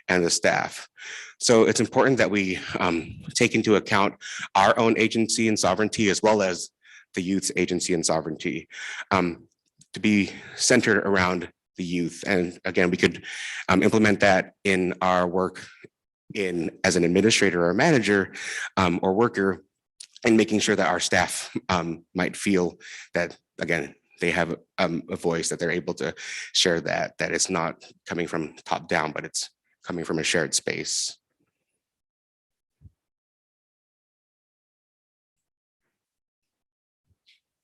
Speaker 4: and the staff. So it's important that we take into account our own agency and sovereignty, as well as the youth's agency and sovereignty, to be centered around the youth. And again, we could implement that in our work as an administrator or manager or worker, and making sure that our staff might feel that, again, they have a voice, that they're able to share that it's not coming from top down, but it's coming from a shared space.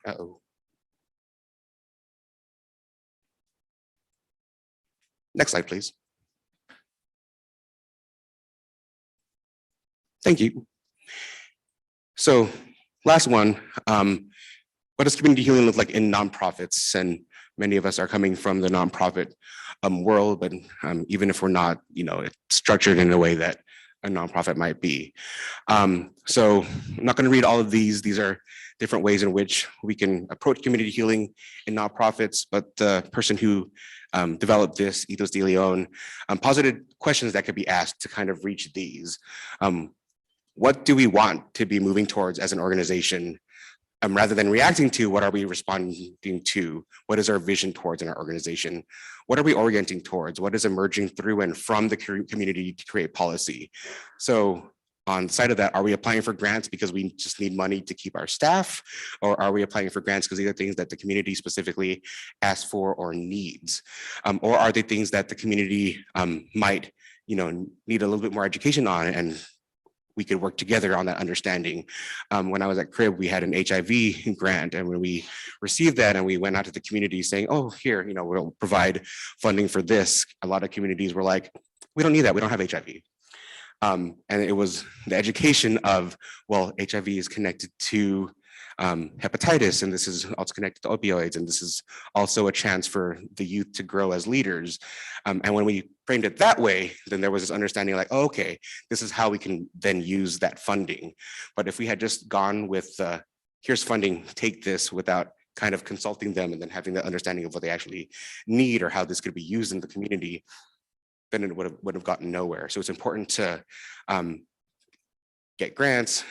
Speaker 4: Uh-oh. Next slide, please. Thank you. So last one, what does community healing look like in nonprofits? And many of us are coming from the nonprofit world, but even if we're not, structured in a way that a nonprofit might be. So I'm not going to read all of these. These are different ways in which we can approach community healing in nonprofits, but the person who developed this ethos de leon, posited questions that could be asked to kind of reach these. What do we want to be moving towards as an organization? Rather than reacting to, what are we responding to? What is our vision towards in our organization? What are we orienting towards? What is emerging through and from the community to create policy? So on the side of that, are we applying for grants because we just need money to keep our staff? Or are we applying for grants because these are things that the community specifically asks for or needs? Or are they things that the community might need a little bit more education on, and we could work together on that understanding? When I was at Crib, we had an HIV grant, and when we received that and we went out to the community saying, oh, here, we'll provide funding for this, a lot of communities were like, we don't need that, we don't have HIV. And it was the education of, well, HIV is connected to hepatitis, and this is also connected to opioids, and this is also a chance for the youth to grow as leaders. And when we framed it that way, then there was this understanding like, oh, okay, this is how we can then use that funding. But if we had just gone with, here's funding, take this, without kind of consulting them and then having the understanding of what they actually need or how this could be used in the community, then it would have gotten nowhere. So it's important to get grants,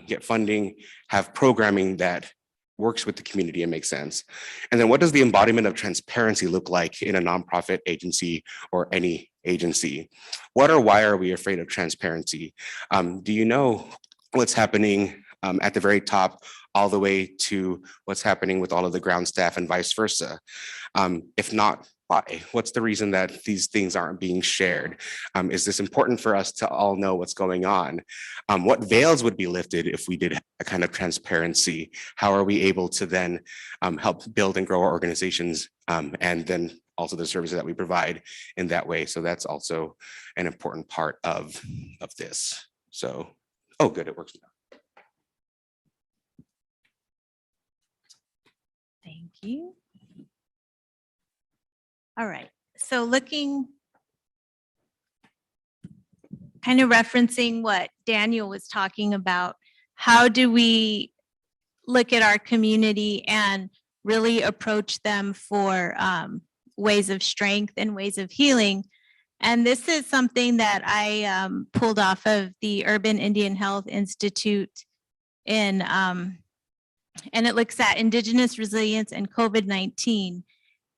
Speaker 4: get funding, have programming that works with the community and makes sense. And then what does the embodiment of transparency look like in a nonprofit agency or any agency? What or why are we afraid of transparency? Do you know what's happening at the very top all the way to what's happening with all of the ground staff and vice versa? If not, why? What's the reason that these things aren't being shared? Is this important for us to all know what's going on? What veils would be lifted if we did a kind of transparency? How are we able to then help build and grow our organizations, and then also the services that we provide in that way? So that's also an important part of this. So, oh, good, it works now.
Speaker 3: Thank you. All right, so looking, kind of referencing what Daniel was talking about, how do we look at our community and really approach them for ways of strength and ways of healing? And this is something that I pulled off of the Urban Indian Health Institute and it looks at Indigenous resilience and COVID-19.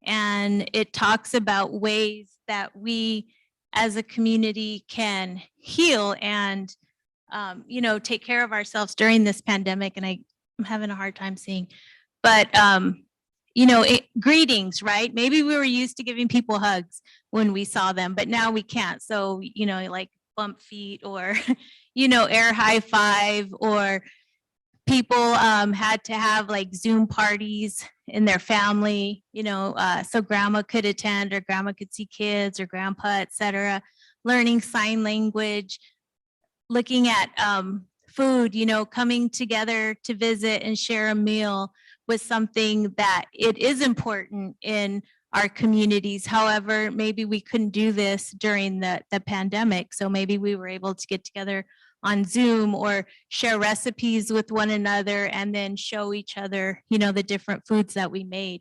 Speaker 3: And it talks about ways that we as a community can heal and, take care of ourselves during this pandemic. And I'm having a hard time seeing, but, greetings, right? Maybe we were used to giving people hugs when we saw them, but now we can't. So, like bump feet or, air high five, or people had to have like Zoom parties in their family, so grandma could attend or grandma could see kids or grandpa, etc. Learning sign language, looking at food, coming together to visit and share a meal was something that it is important in our communities. However, maybe we couldn't do this during the pandemic. So maybe we were able to get together on Zoom or share recipes with one another and then show each other, the different foods that we made.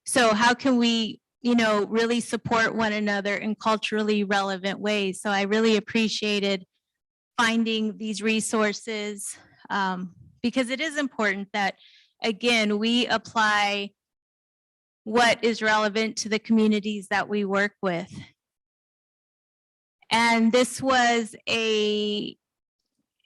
Speaker 3: So how can we, really support one another in culturally relevant ways? So I really appreciated finding these resources because it is important that, again, we apply what is relevant to the communities that we work with. And this was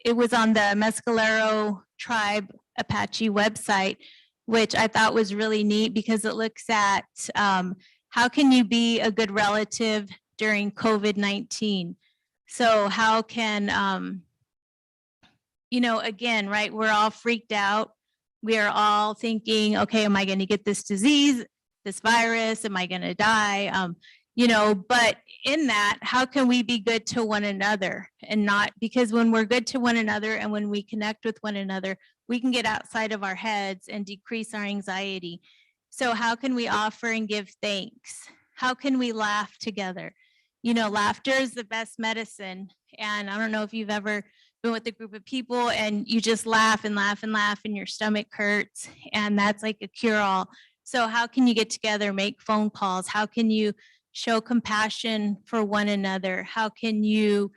Speaker 3: it was on the Mescalero Tribe Apache website, which I thought was really neat because it looks at how can you be a good relative during COVID-19? So how can, again, right, we're all freaked out. We are all thinking, okay, am I going to get this disease, this virus? Am I going to die? But in that, how can we be good to one another and not, because when we're good to one another and when we connect with one another, we can get outside of our heads and decrease our anxiety. So how can we offer and give thanks? How can we laugh together? Laughter is the best medicine. And I don't know if you've ever been with a group of people and you just laugh and laugh and laugh and your stomach hurts, and that's like a cure-all. So how can you get together, make phone calls? How can you show compassion for one another? How can you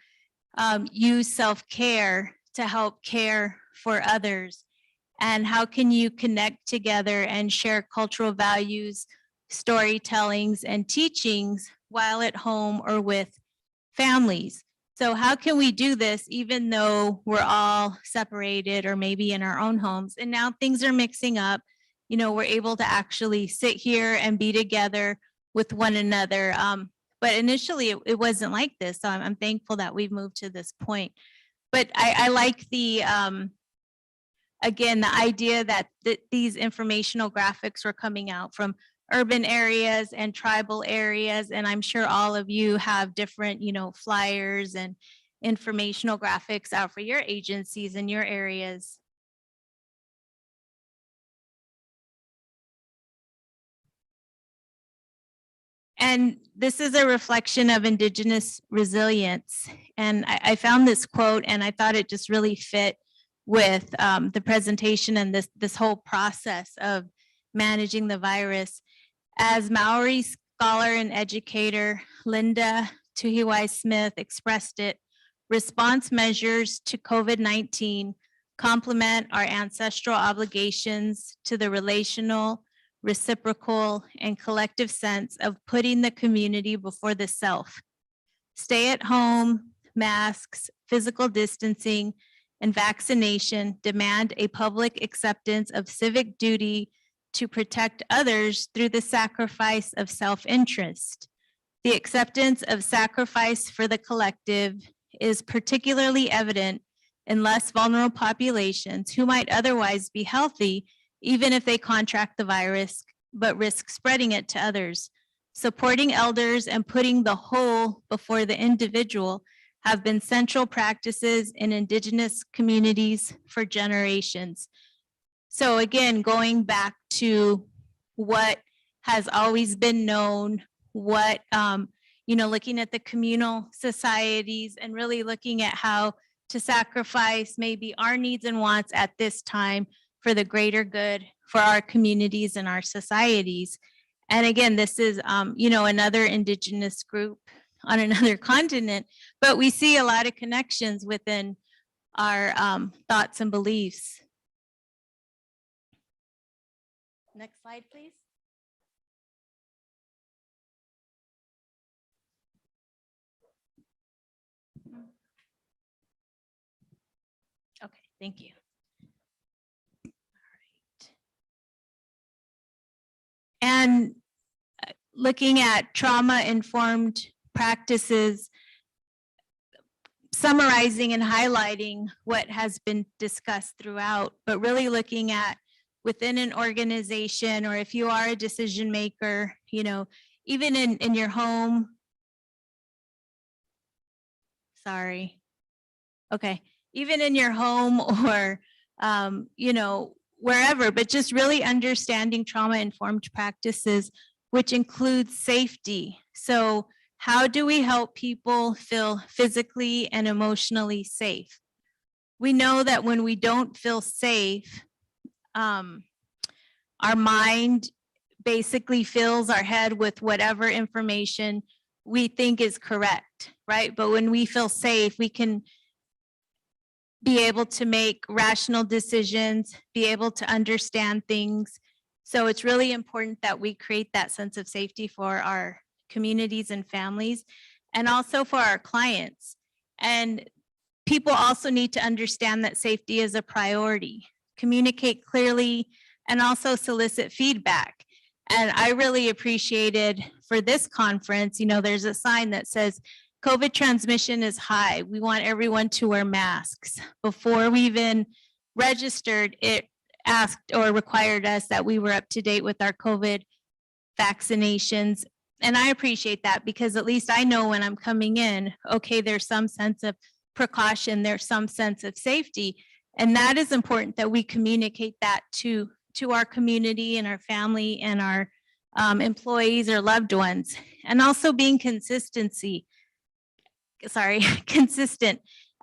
Speaker 3: use self-care to help care for others? And how can you connect together and share cultural values, storytellings, and teachings while at home or with families? So how can we do this even though we're all separated or maybe in our own homes? And now things are mixing up. You know, we're able to actually sit here and be together with one another. But initially it wasn't like this. So I'm thankful that we've moved to this point. But I like the, again, the idea that these informational graphics were coming out from urban areas and tribal areas. And I'm sure all of you have different, you know, flyers and informational graphics out for your agencies and your areas. And this is a reflection of Indigenous resilience. And I found this quote and I thought it just really fit with the presentation and this whole process of managing the virus. As Maori scholar and educator Linda Tuhiwai Smith expressed it, response measures to COVID-19 complement our ancestral obligations to the relational, reciprocal, and collective sense of putting the community before the self. Stay at home, masks, physical distancing, and vaccination demand a public acceptance of civic duty to protect others through the sacrifice of self-interest. The acceptance of sacrifice for the collective is particularly evident in less vulnerable populations who might otherwise be healthy even if they contract the virus, but risk spreading it to others. Supporting elders and putting the whole before the individual have been central practices in Indigenous communities for generations. So again, going back to what has always been known, what, you know, looking at the communal societies and really looking at how to sacrifice maybe our needs and wants at this time for the greater good for our communities and our societies. And again, this is, you know, another Indigenous group on another continent, but we see a lot of connections within our thoughts and beliefs. Next slide, please. Okay, thank you. All right. And looking at trauma-informed practices, summarizing and highlighting what has been discussed throughout, but really looking at within an organization, or if you are a decision maker, you know, even in your home. Sorry. Okay. Even in your home or, you know, wherever, but just really understanding trauma-informed practices, which includes safety. So how do we help people feel physically and emotionally safe? We know that when we don't feel safe, our mind basically fills our head with whatever information we think is correct, right? But when we feel safe, we can be able to make rational decisions, be able to understand things. So it's really important that we create that sense of safety for our communities and families, and also for our clients. And people also need to understand that safety is a priority, communicate clearly, and also solicit feedback. And I really appreciated for this conference, you know, there's a sign that says, COVID transmission is high. We want everyone to wear masks. Before we even registered, it asked or required us that we were up to date with our COVID vaccinations. And I appreciate that because at least I know when I'm coming in, okay, there's some sense of precaution, there's some sense of safety. And that is important that we communicate that to our community and our family and our employees or loved ones. And also being consistent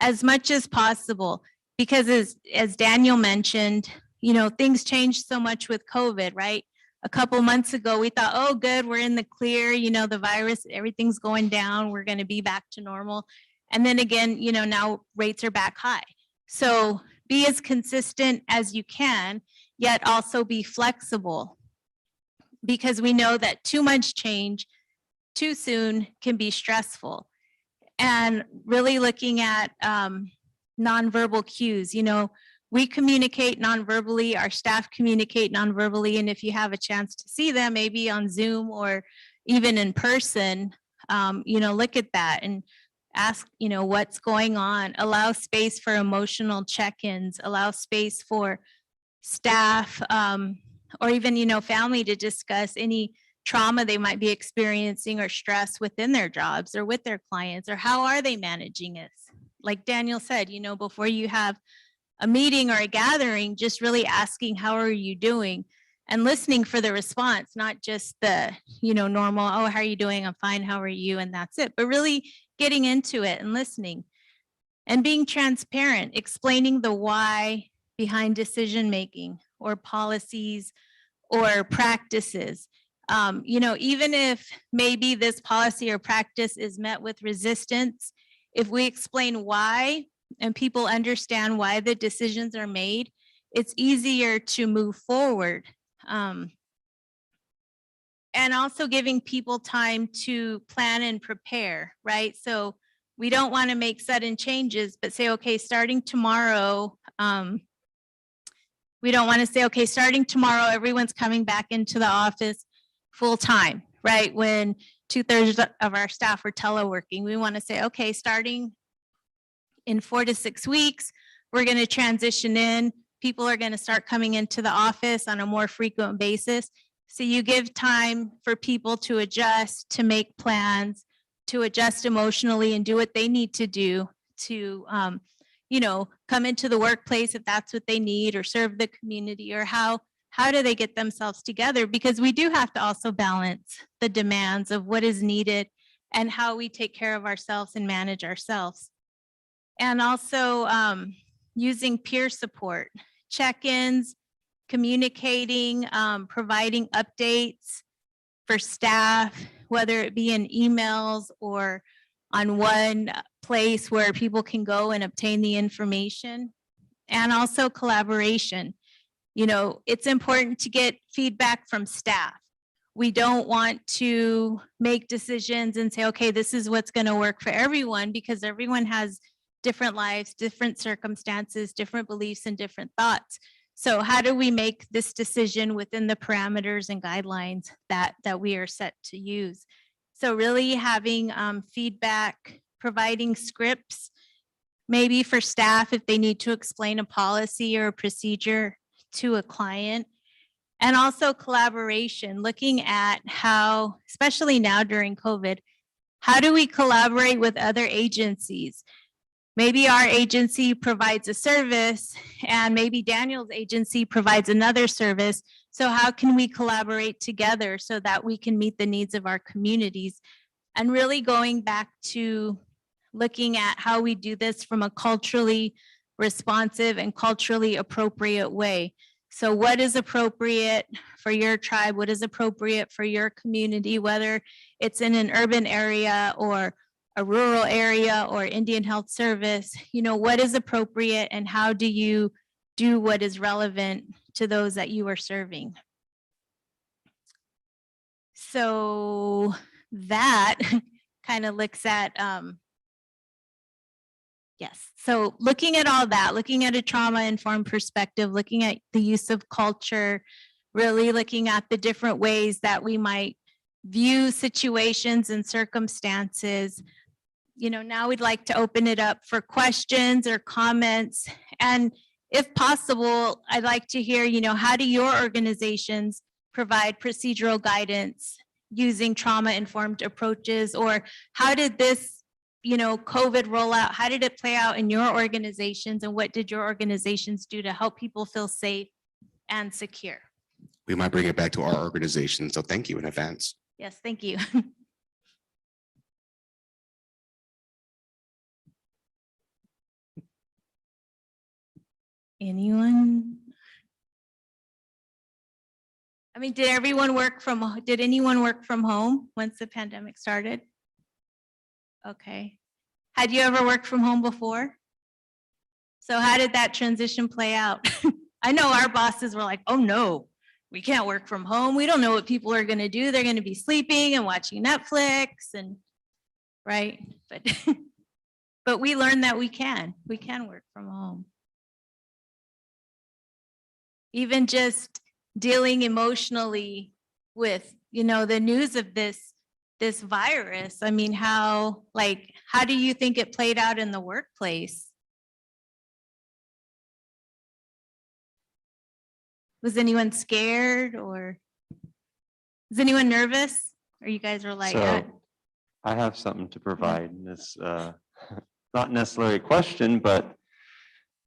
Speaker 3: as much as possible, because as Daniel mentioned, you know, things changed so much with COVID, right? a couple months ago, we thought, oh, good, we're in the clear, the virus, everything's going down, we're going to be back to normal. And then again, now rates are back high. So be as consistent as you can, yet also be flexible, because we know that too much change too soon can be stressful. And really looking at nonverbal cues, we communicate nonverbally, our staff communicate nonverbally, and if you have a chance to see them, maybe on Zoom or even in person, look at that and ask, what's going on. Allow space for emotional check-ins, allow space for staff or even, family to discuss any trauma they might be experiencing or stress within their jobs or with their clients, or how are they managing it? Like Daniel said, before you have a meeting or a gathering, just really asking, how are you doing? And listening for the response, not just the, normal, oh, how are you doing? I'm fine, how are you? And that's it, but really getting into it and listening and being transparent, explaining the why behind decision-making or policies or practices. Even if maybe this policy or practice is met with resistance, if we explain why and people understand why the decisions are made, it's easier to move forward. And also giving people time to plan and prepare, right? So we don't want to make sudden changes, but say, okay, starting tomorrow, we don't want to say, okay, starting tomorrow, everyone's coming back into the office full time, right? When 2/3 of our staff are teleworking, we want to say, okay, starting in 4 to 6 weeks, we're going to transition in. People are going to start coming into the office on a more frequent basis. So you give time for people to adjust, to make plans, to adjust emotionally and do what they need to do to, come into the workplace if that's what they need, or serve the community, or how do they get themselves together? Because we do have to also balance the demands of what is needed and how we take care of ourselves and manage ourselves. And also using peer support, check-ins, communicating, providing updates for staff, whether it be in emails or on one place where people can go and obtain the information. And also collaboration. It's important to get feedback from staff. We don't want to make decisions and say, okay, this is what's going to work for everyone, because everyone has different lives, different circumstances, different beliefs, and different thoughts. So how do we make this decision within the parameters and guidelines that we are set to use? So really having feedback, providing scripts, maybe for staff if they need to explain a policy or a procedure to a client. And also collaboration, looking at how, especially now during COVID, how do we collaborate with other agencies? Maybe our agency provides a service and maybe Daniel's agency provides another service. So how can we collaborate together so that we can meet the needs of our communities? And really going back to looking at how we do this from a culturally responsive and culturally appropriate way. So what is appropriate for your tribe? What is appropriate for your community, whether it's in an urban area or a rural area or Indian Health Service? What is appropriate and how do you do what is relevant to those that you are serving? So that kind of looks at, yes. So looking at all that, looking at a trauma-informed perspective, looking at the use of culture, really looking at the different ways that we might view situations and circumstances. Now we'd like to open it up for questions or comments. And if possible, I'd like to hear, how do your organizations provide procedural guidance using trauma-informed approaches? Or how did this, COVID rollout, how did it play out in your organizations? And what did your organizations do to help people feel safe and secure?
Speaker 4: We might bring it back to our organization. So thank you in advance.
Speaker 3: Yes, thank you. Anyone? I mean, did anyone work from home once the pandemic started? Okay. Had you ever worked from home before? So how did that transition play out? I know our bosses were like, oh no, we can't work from home. We don't know what people are gonna do. They're gonna be sleeping and watching Netflix and, right? But, but we learned that we can work from home. Even just dealing emotionally with, the news of this virus. I mean, how do you think it played out in the workplace? Was anyone scared or is anyone nervous? Or you guys are like,
Speaker 1: So I have something to provide. This not necessarily a question, but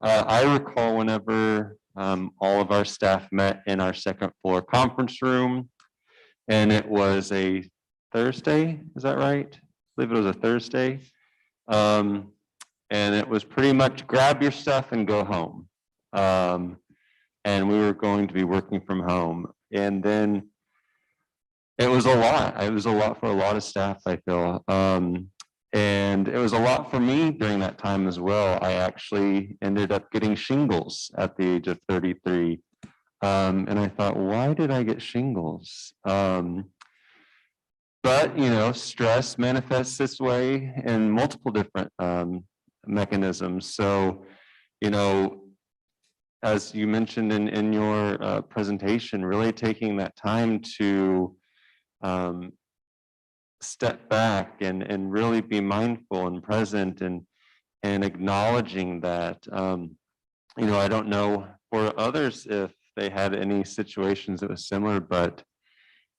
Speaker 1: I recall whenever all of our staff met in our second floor conference room, and it was a Thursday, is that right? I believe it was a Thursday. And it was pretty much grab your stuff and go home. And we were going to be working from home. And then it was a lot. It was a lot for a lot of staff, I feel. And it was a lot for me during that time as well. I actually ended up getting shingles at the age of 33. And I thought, why did I get shingles? But, stress manifests this way in multiple different mechanisms. So, as you mentioned in your presentation, really taking that time to step back and really be mindful and present and acknowledging that, I don't know for others if they had any situations that was similar, but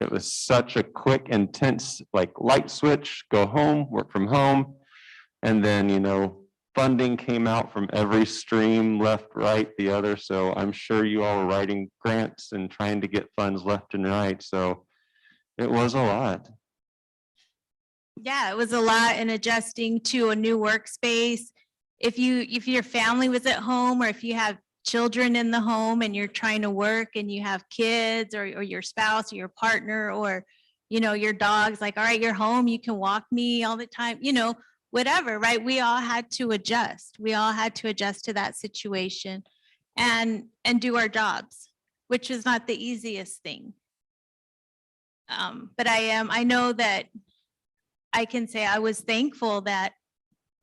Speaker 1: it was such a quick, intense, light switch, go home, work from home. And then, funding came out from every stream, left, right, the other. So I'm sure you all were writing grants and trying to get funds left and right. So it was a lot.
Speaker 3: Yeah, it was a lot, and adjusting to a new workspace. If your family was at home, or if you have children in the home and you're trying to work and you have kids or your spouse or your partner or, your dog's like, all right, you're home, you can walk me all the time, whatever, right? We all had to adjust. We all had to adjust to that situation and do our jobs, which is not the easiest thing. But I know that I can say I was thankful that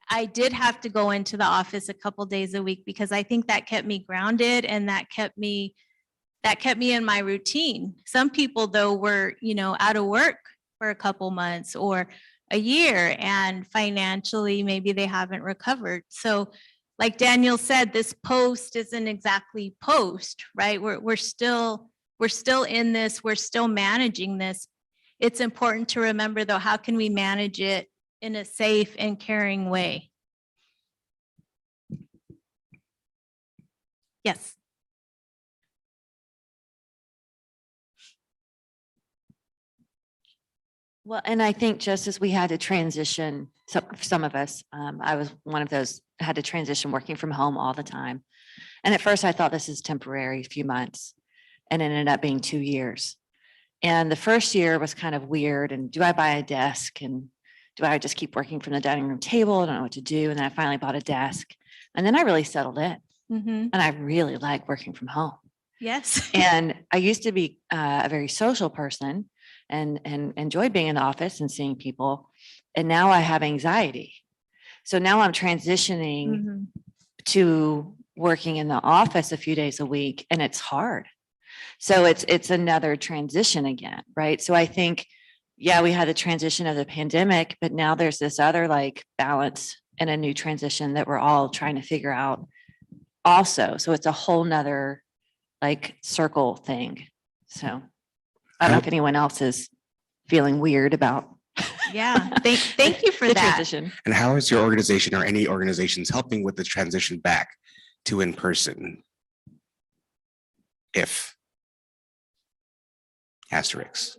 Speaker 3: I did have to go into the office a couple days a week, because I think that kept me grounded and that kept me in my routine. Some people though were, out of work for a couple months or a year, and financially maybe they haven't recovered. So like Daniel said, this post isn't exactly post, right? We're still in this, we're still managing this. It's important to remember though, how can we manage it in a safe and caring way? Yes.
Speaker 5: Well, and I think just as we had to transition, some of us, I was one of those, had to transition working from home all the time. And at first I thought this is temporary, a few months, and it ended up being 2 years. And the first year was kind of weird. And do I buy a desk? And do I just keep working from the dining room table? I don't know what to do. And then I finally bought a desk. And then I really settled in.
Speaker 3: Mm-hmm.
Speaker 5: And I really like working from home.
Speaker 3: Yes.
Speaker 5: And I used to be a very social person and enjoyed being in the office and seeing people. And now I have anxiety. So now I'm transitioning
Speaker 3: Mm-hmm.
Speaker 5: to working in the office a few days a week, and it's hard. So it's another transition again, right? So I think, yeah, we had the transition of the pandemic, but now there's this other balance and a new transition that we're all trying to figure out also. So it's a whole nother circle thing. So I don't know if anyone else is feeling weird about.
Speaker 3: Yeah, thank you for
Speaker 5: the
Speaker 3: that.
Speaker 5: transition.
Speaker 4: And how is your organization or any organizations helping with the transition back to in-person? If asterisks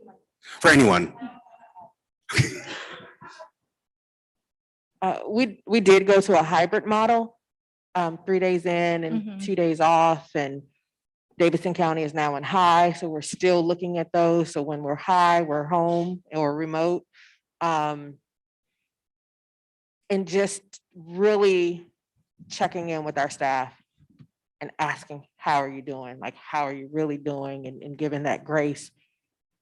Speaker 4: for anyone.
Speaker 6: We did go to a hybrid model, 3 days in and
Speaker 3: Mhm.
Speaker 6: 2 days off. And Davidson County is now in high, so we're still looking at those. So when we're high, we're home or remote. And just really checking in with our staff and asking, how are you doing? Like, how are you really doing? And giving that grace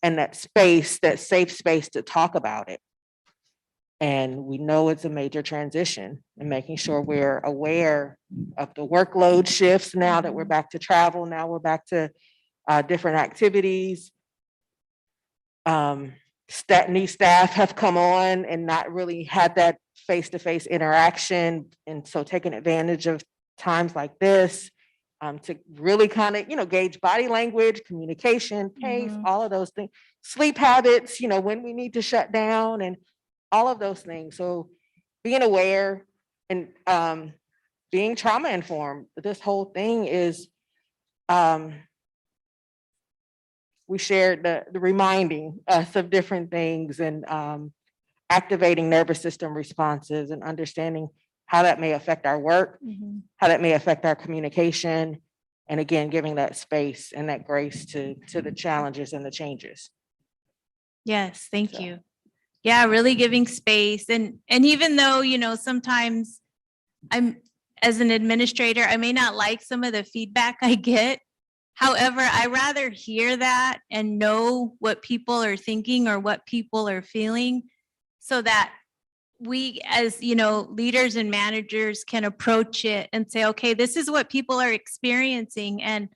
Speaker 6: and that space, that safe space to talk about it. And we know it's a major transition, and making sure we're aware of the workload shifts now that we're back to travel, now we're back to different activities. New staff have come on and not really had that face-to-face interaction. And so taking advantage of times like this to really kind of, gauge body language, communication, pace, all of those things, sleep habits, when we need to shut down and all of those things. So being aware and being trauma informed, this whole thing is, we shared the reminding us of different things and activating nervous system responses and understanding how that may affect our work, how that may affect our communication, and again, giving that space and that grace to the challenges and the changes.
Speaker 3: Yes, thank you. Yeah, really giving space. And even though, sometimes as an administrator, I may not like some of the feedback I get. However, I rather hear that and know what people are thinking or what people are feeling, so that we as, leaders and managers can approach it and say, okay, this is what people are experiencing. And,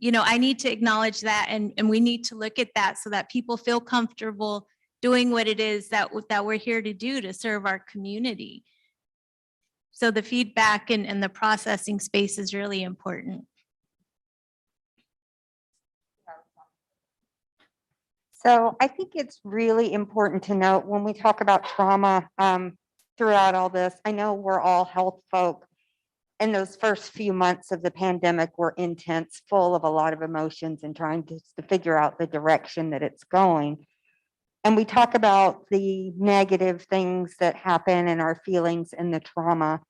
Speaker 3: I need to acknowledge that. And we need to look at that so that people feel comfortable doing what it is that we're here to do, to serve our community. So the feedback and the processing space is really important.
Speaker 7: So I think it's really important to note when we talk about trauma throughout all this, I know we're all health folk, and those first few months of the pandemic were intense, full of a lot of emotions and trying to figure out the direction that it's going. And we talk about the negative things that happen and our feelings and the trauma.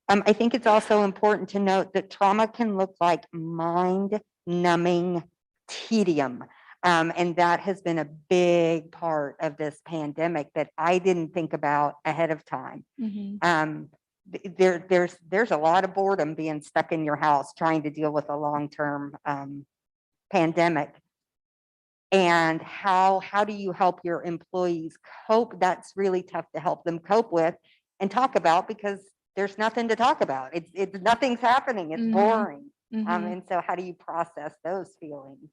Speaker 7: I think it's also important to note that trauma can look like mind-numbing tedium. And that has been a big part of this pandemic that I didn't think about ahead of time. There's a lot of boredom being stuck in your house trying to deal with a long-term pandemic. And how do you help your employees cope? That's really tough to help them cope with and talk about, because there's nothing to talk about. It's nothing's happening. It's boring. And so how do you process those feelings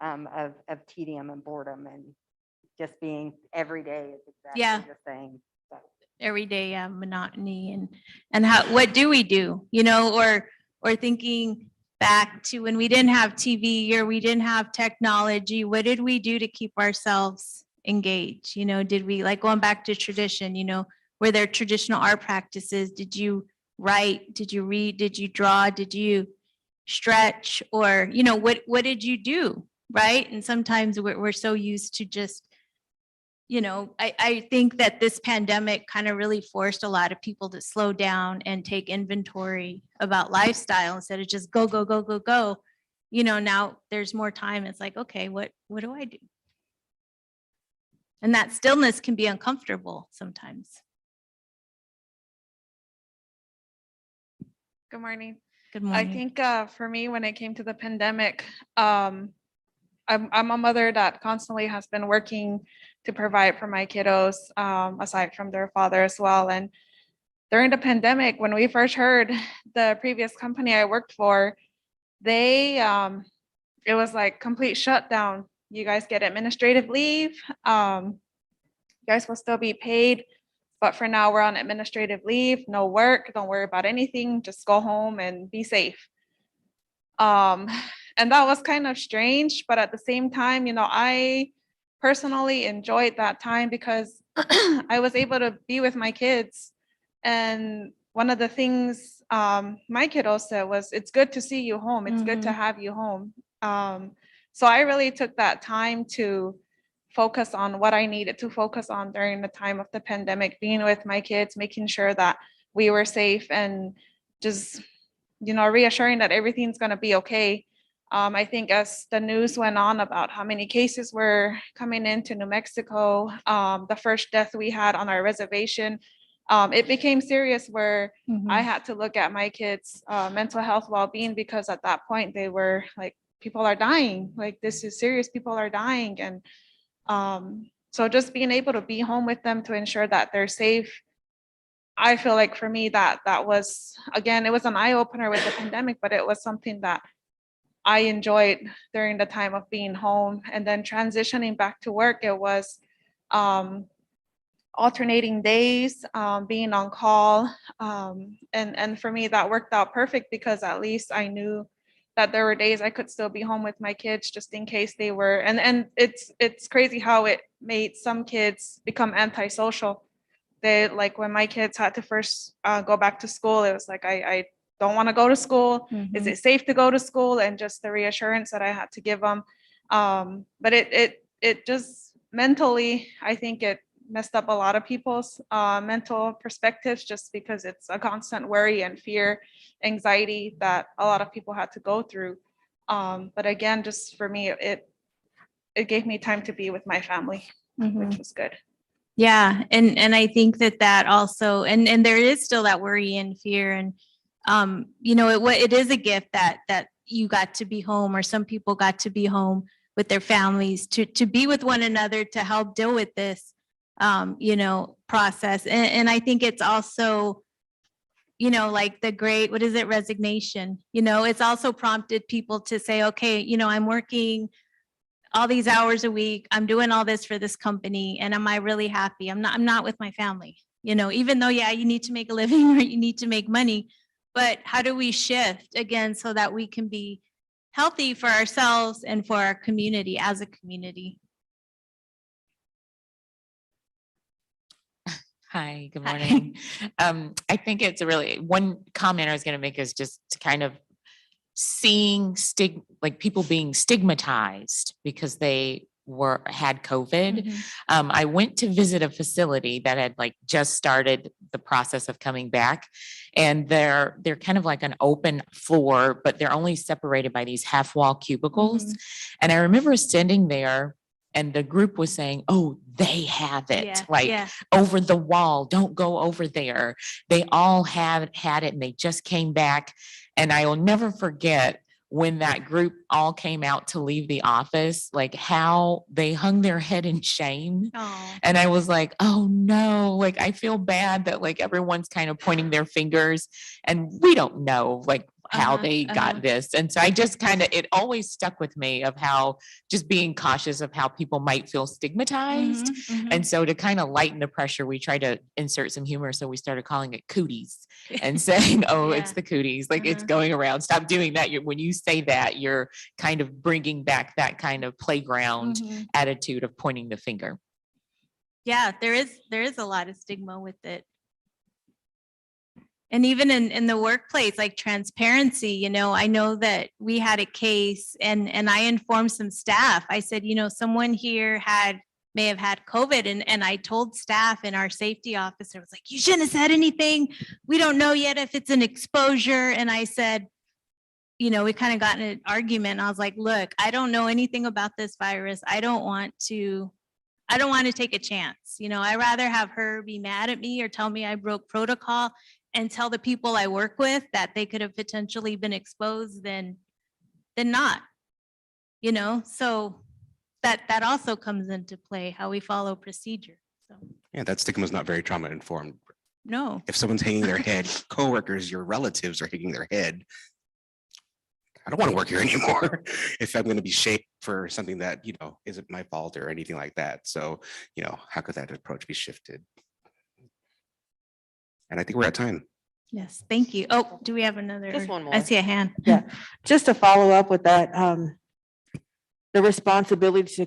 Speaker 7: of tedium and boredom and just being every day is exactly the same. So.
Speaker 3: Everyday monotony and what do we do, or thinking back to when we didn't have TV or we didn't have technology, what did we do to keep ourselves engaged? Did we, like, going back to tradition, were there traditional art practices? Did you write? Did you read? Did you draw? Did you stretch? Or, what did you do? Right. And sometimes we're so used to just, I think that this pandemic kind of really forced a lot of people to slow down and take inventory about lifestyle instead of just go, go, go, go, go. Now there's more time. It's like, okay, what do I do? And that stillness can be uncomfortable sometimes.
Speaker 8: Good morning.
Speaker 3: Good morning.
Speaker 8: I think for me, when it came to the pandemic, I'm a mother that constantly has been working to provide for my kiddos, aside from their father as well. And during the pandemic, when we first heard the previous company I worked for, it was like complete shutdown. You guys get administrative leave. You guys will still be paid, but for now we're on administrative leave, no work, don't worry about anything, just go home and be safe. And that was kind of strange, but at the same time, I personally enjoyed that time because I was able to be with my kids. And one of the things my kiddo said was, it's good to see you home. It's good to have you home. So I really took that time to focus on what I needed to focus on during the time of the pandemic, being with my kids, making sure that we were safe and just, reassuring that everything's going to be okay. I think as the news went on about how many cases were coming into New Mexico, the first death we had on our reservation, it became serious where I had to look at my kids' mental health well-being, because at that point they were like, people are dying, like this is serious, people are dying. And so just being able to be home with them to ensure that they're safe, I feel like for me that was, again, it was an eye-opener with the pandemic, but it was something that I enjoyed during the time of being home. And then transitioning back to work, it was alternating days, being on call. And for me, that worked out perfect, because at least I knew that there were days I could still be home with my kids just in case they were, and it's crazy how it made some kids become antisocial. They, like when my kids had to first go back to school, it was like, I don't want to go to school. Is it safe to go to school? And just the reassurance that I had to give them. But it just mentally, I think it messed up a lot of people's mental perspectives, just because it's a constant worry and fear, anxiety that a lot of people had to go through. But again, just for me, it gave me time to be with my family, which was good.
Speaker 3: Yeah, and I think that also, and there is still that worry and fear, and you know, it is a gift that you got to be home, or some people got to be home with their families to be with one another to help deal with this you know, process. And I think it's also, you know, like the great, what is it, resignation, you know, it's also prompted people to say, okay, you know, I'm working all these hours a week, I'm doing all this for this company, and am I really happy? I'm not with my family, you know, even though, yeah, you need to make a living or you need to make money, but how do we shift again so that we can be healthy for ourselves and for our community as a community?
Speaker 9: Hi, good
Speaker 3: Hi.
Speaker 9: morning. I think it's a really, one comment I was going to make is just to kind of seeing like people being stigmatized because they had COVID. I went to visit a facility that had like just started the process of coming back, and they're kind of like an open floor, but they're only separated by these half wall cubicles. And I remember sitting there, and the group was saying, oh, they have it, over the wall, don't go over there. They all had it, and they just came back. And I will never forget when that group all came out to leave the office, like how they hung their head in shame. And I was like, oh no, like I feel bad that like everyone's kind of pointing their fingers, and we don't know like how they got this. And so I just kind of, it always stuck with me of how just being cautious of how people might feel stigmatized. And so to kind of lighten the pressure, we try to insert some humor. So we started calling it cooties and saying, oh, it's the cooties, like it's going around. Stop doing that. When you say that, you're kind of bringing back that kind of playground attitude of pointing the finger.
Speaker 3: Yeah, there is a lot of stigma with it. And even in the workplace, like transparency, you know, I know that we had a case and I informed some staff. I said, you know, someone here may have had COVID, and I told staff, and our safety officer was like, you shouldn't have said anything. We don't know yet if it's an exposure. And I said, you know, we kind of got in an argument. I was like, look, I don't know anything about this virus. I don't want to take a chance. You know, I'd rather have her be mad at me or tell me I broke protocol and tell the people I work with that they could have potentially been exposed than not, you know? So that also comes into play, how we follow procedure. So
Speaker 4: Yeah, that stigma is not very trauma informed.
Speaker 3: no.
Speaker 4: If someone's hanging their head, coworkers, your relatives are hanging their head, I don't want to work here anymore if I'm going to be shamed for something that, you know, isn't my fault or anything like that. So, you know, how could that approach be shifted? And I think we're at time.
Speaker 3: Yes, thank you. Oh, do we have another?
Speaker 6: Just one more.
Speaker 3: I see a hand.
Speaker 6: Yeah, just to follow up with that, the responsibility to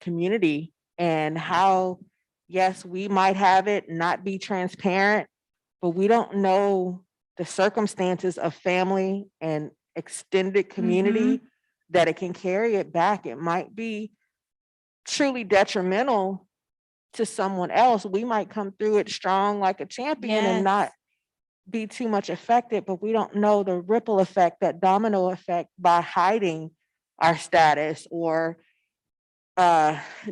Speaker 6: community and how, yes, we might have it, not be transparent, but we don't know the circumstances of family and extended community that it can carry it back. It might be truly detrimental to someone else. We might come through it strong like a champion and not be too much affected, but we don't know the ripple effect, that domino effect, by hiding our status or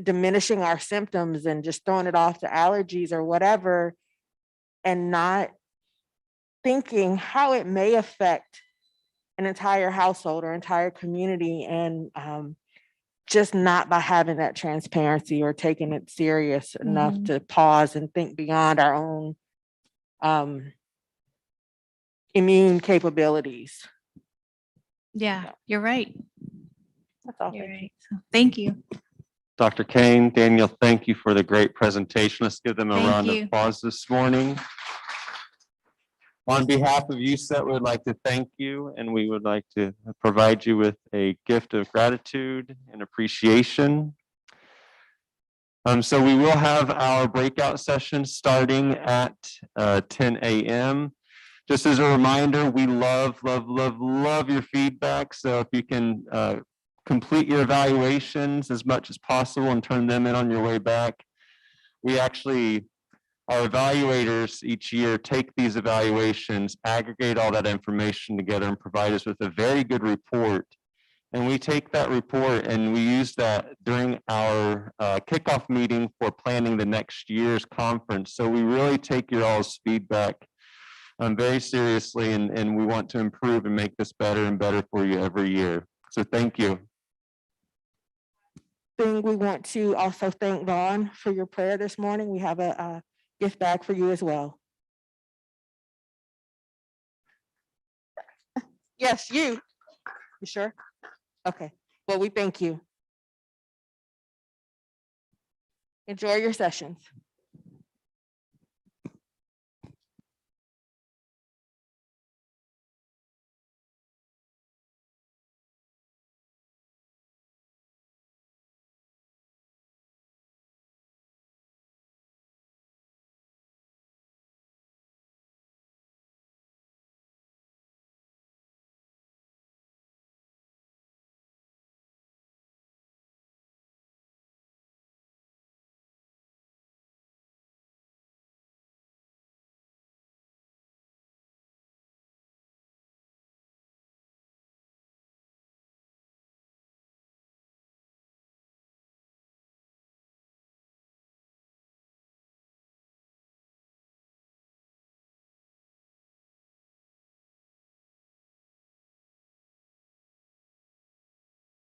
Speaker 6: diminishing our symptoms and just throwing it off to allergies or whatever, and not thinking how it may affect an entire household or entire community, and just not by having that transparency or taking it serious enough to pause and think beyond our own immune capabilities.
Speaker 3: Yeah, you're right.
Speaker 6: That's all.
Speaker 3: You're
Speaker 6: Thank you.
Speaker 3: right. So, thank you.
Speaker 1: Dr. Kane, Daniel, thank you for the great presentation. Let's give them a
Speaker 3: Thank
Speaker 1: round
Speaker 3: you.
Speaker 1: of applause this morning. On behalf of USET, we'd like to thank you, and we would like to provide you with a gift of gratitude and appreciation. So we will have our breakout session starting at 10 a.m. Just as a reminder, we love your feedback. So if you can complete your evaluations as much as possible and turn them in on your way back. We actually, our evaluators each year take these evaluations, aggregate all that information together and provide us with a very good report. And we take that report and we use that during our kickoff meeting for planning the next year's conference. So we really take your all's feedback very seriously, and we want to improve and make this better and better for you every year. So thank you.
Speaker 6: We want to also thank Vaughn for your prayer this morning. We have a gift bag for you as well. Yes, you. You sure? Okay. Well, we thank you. Enjoy your sessions.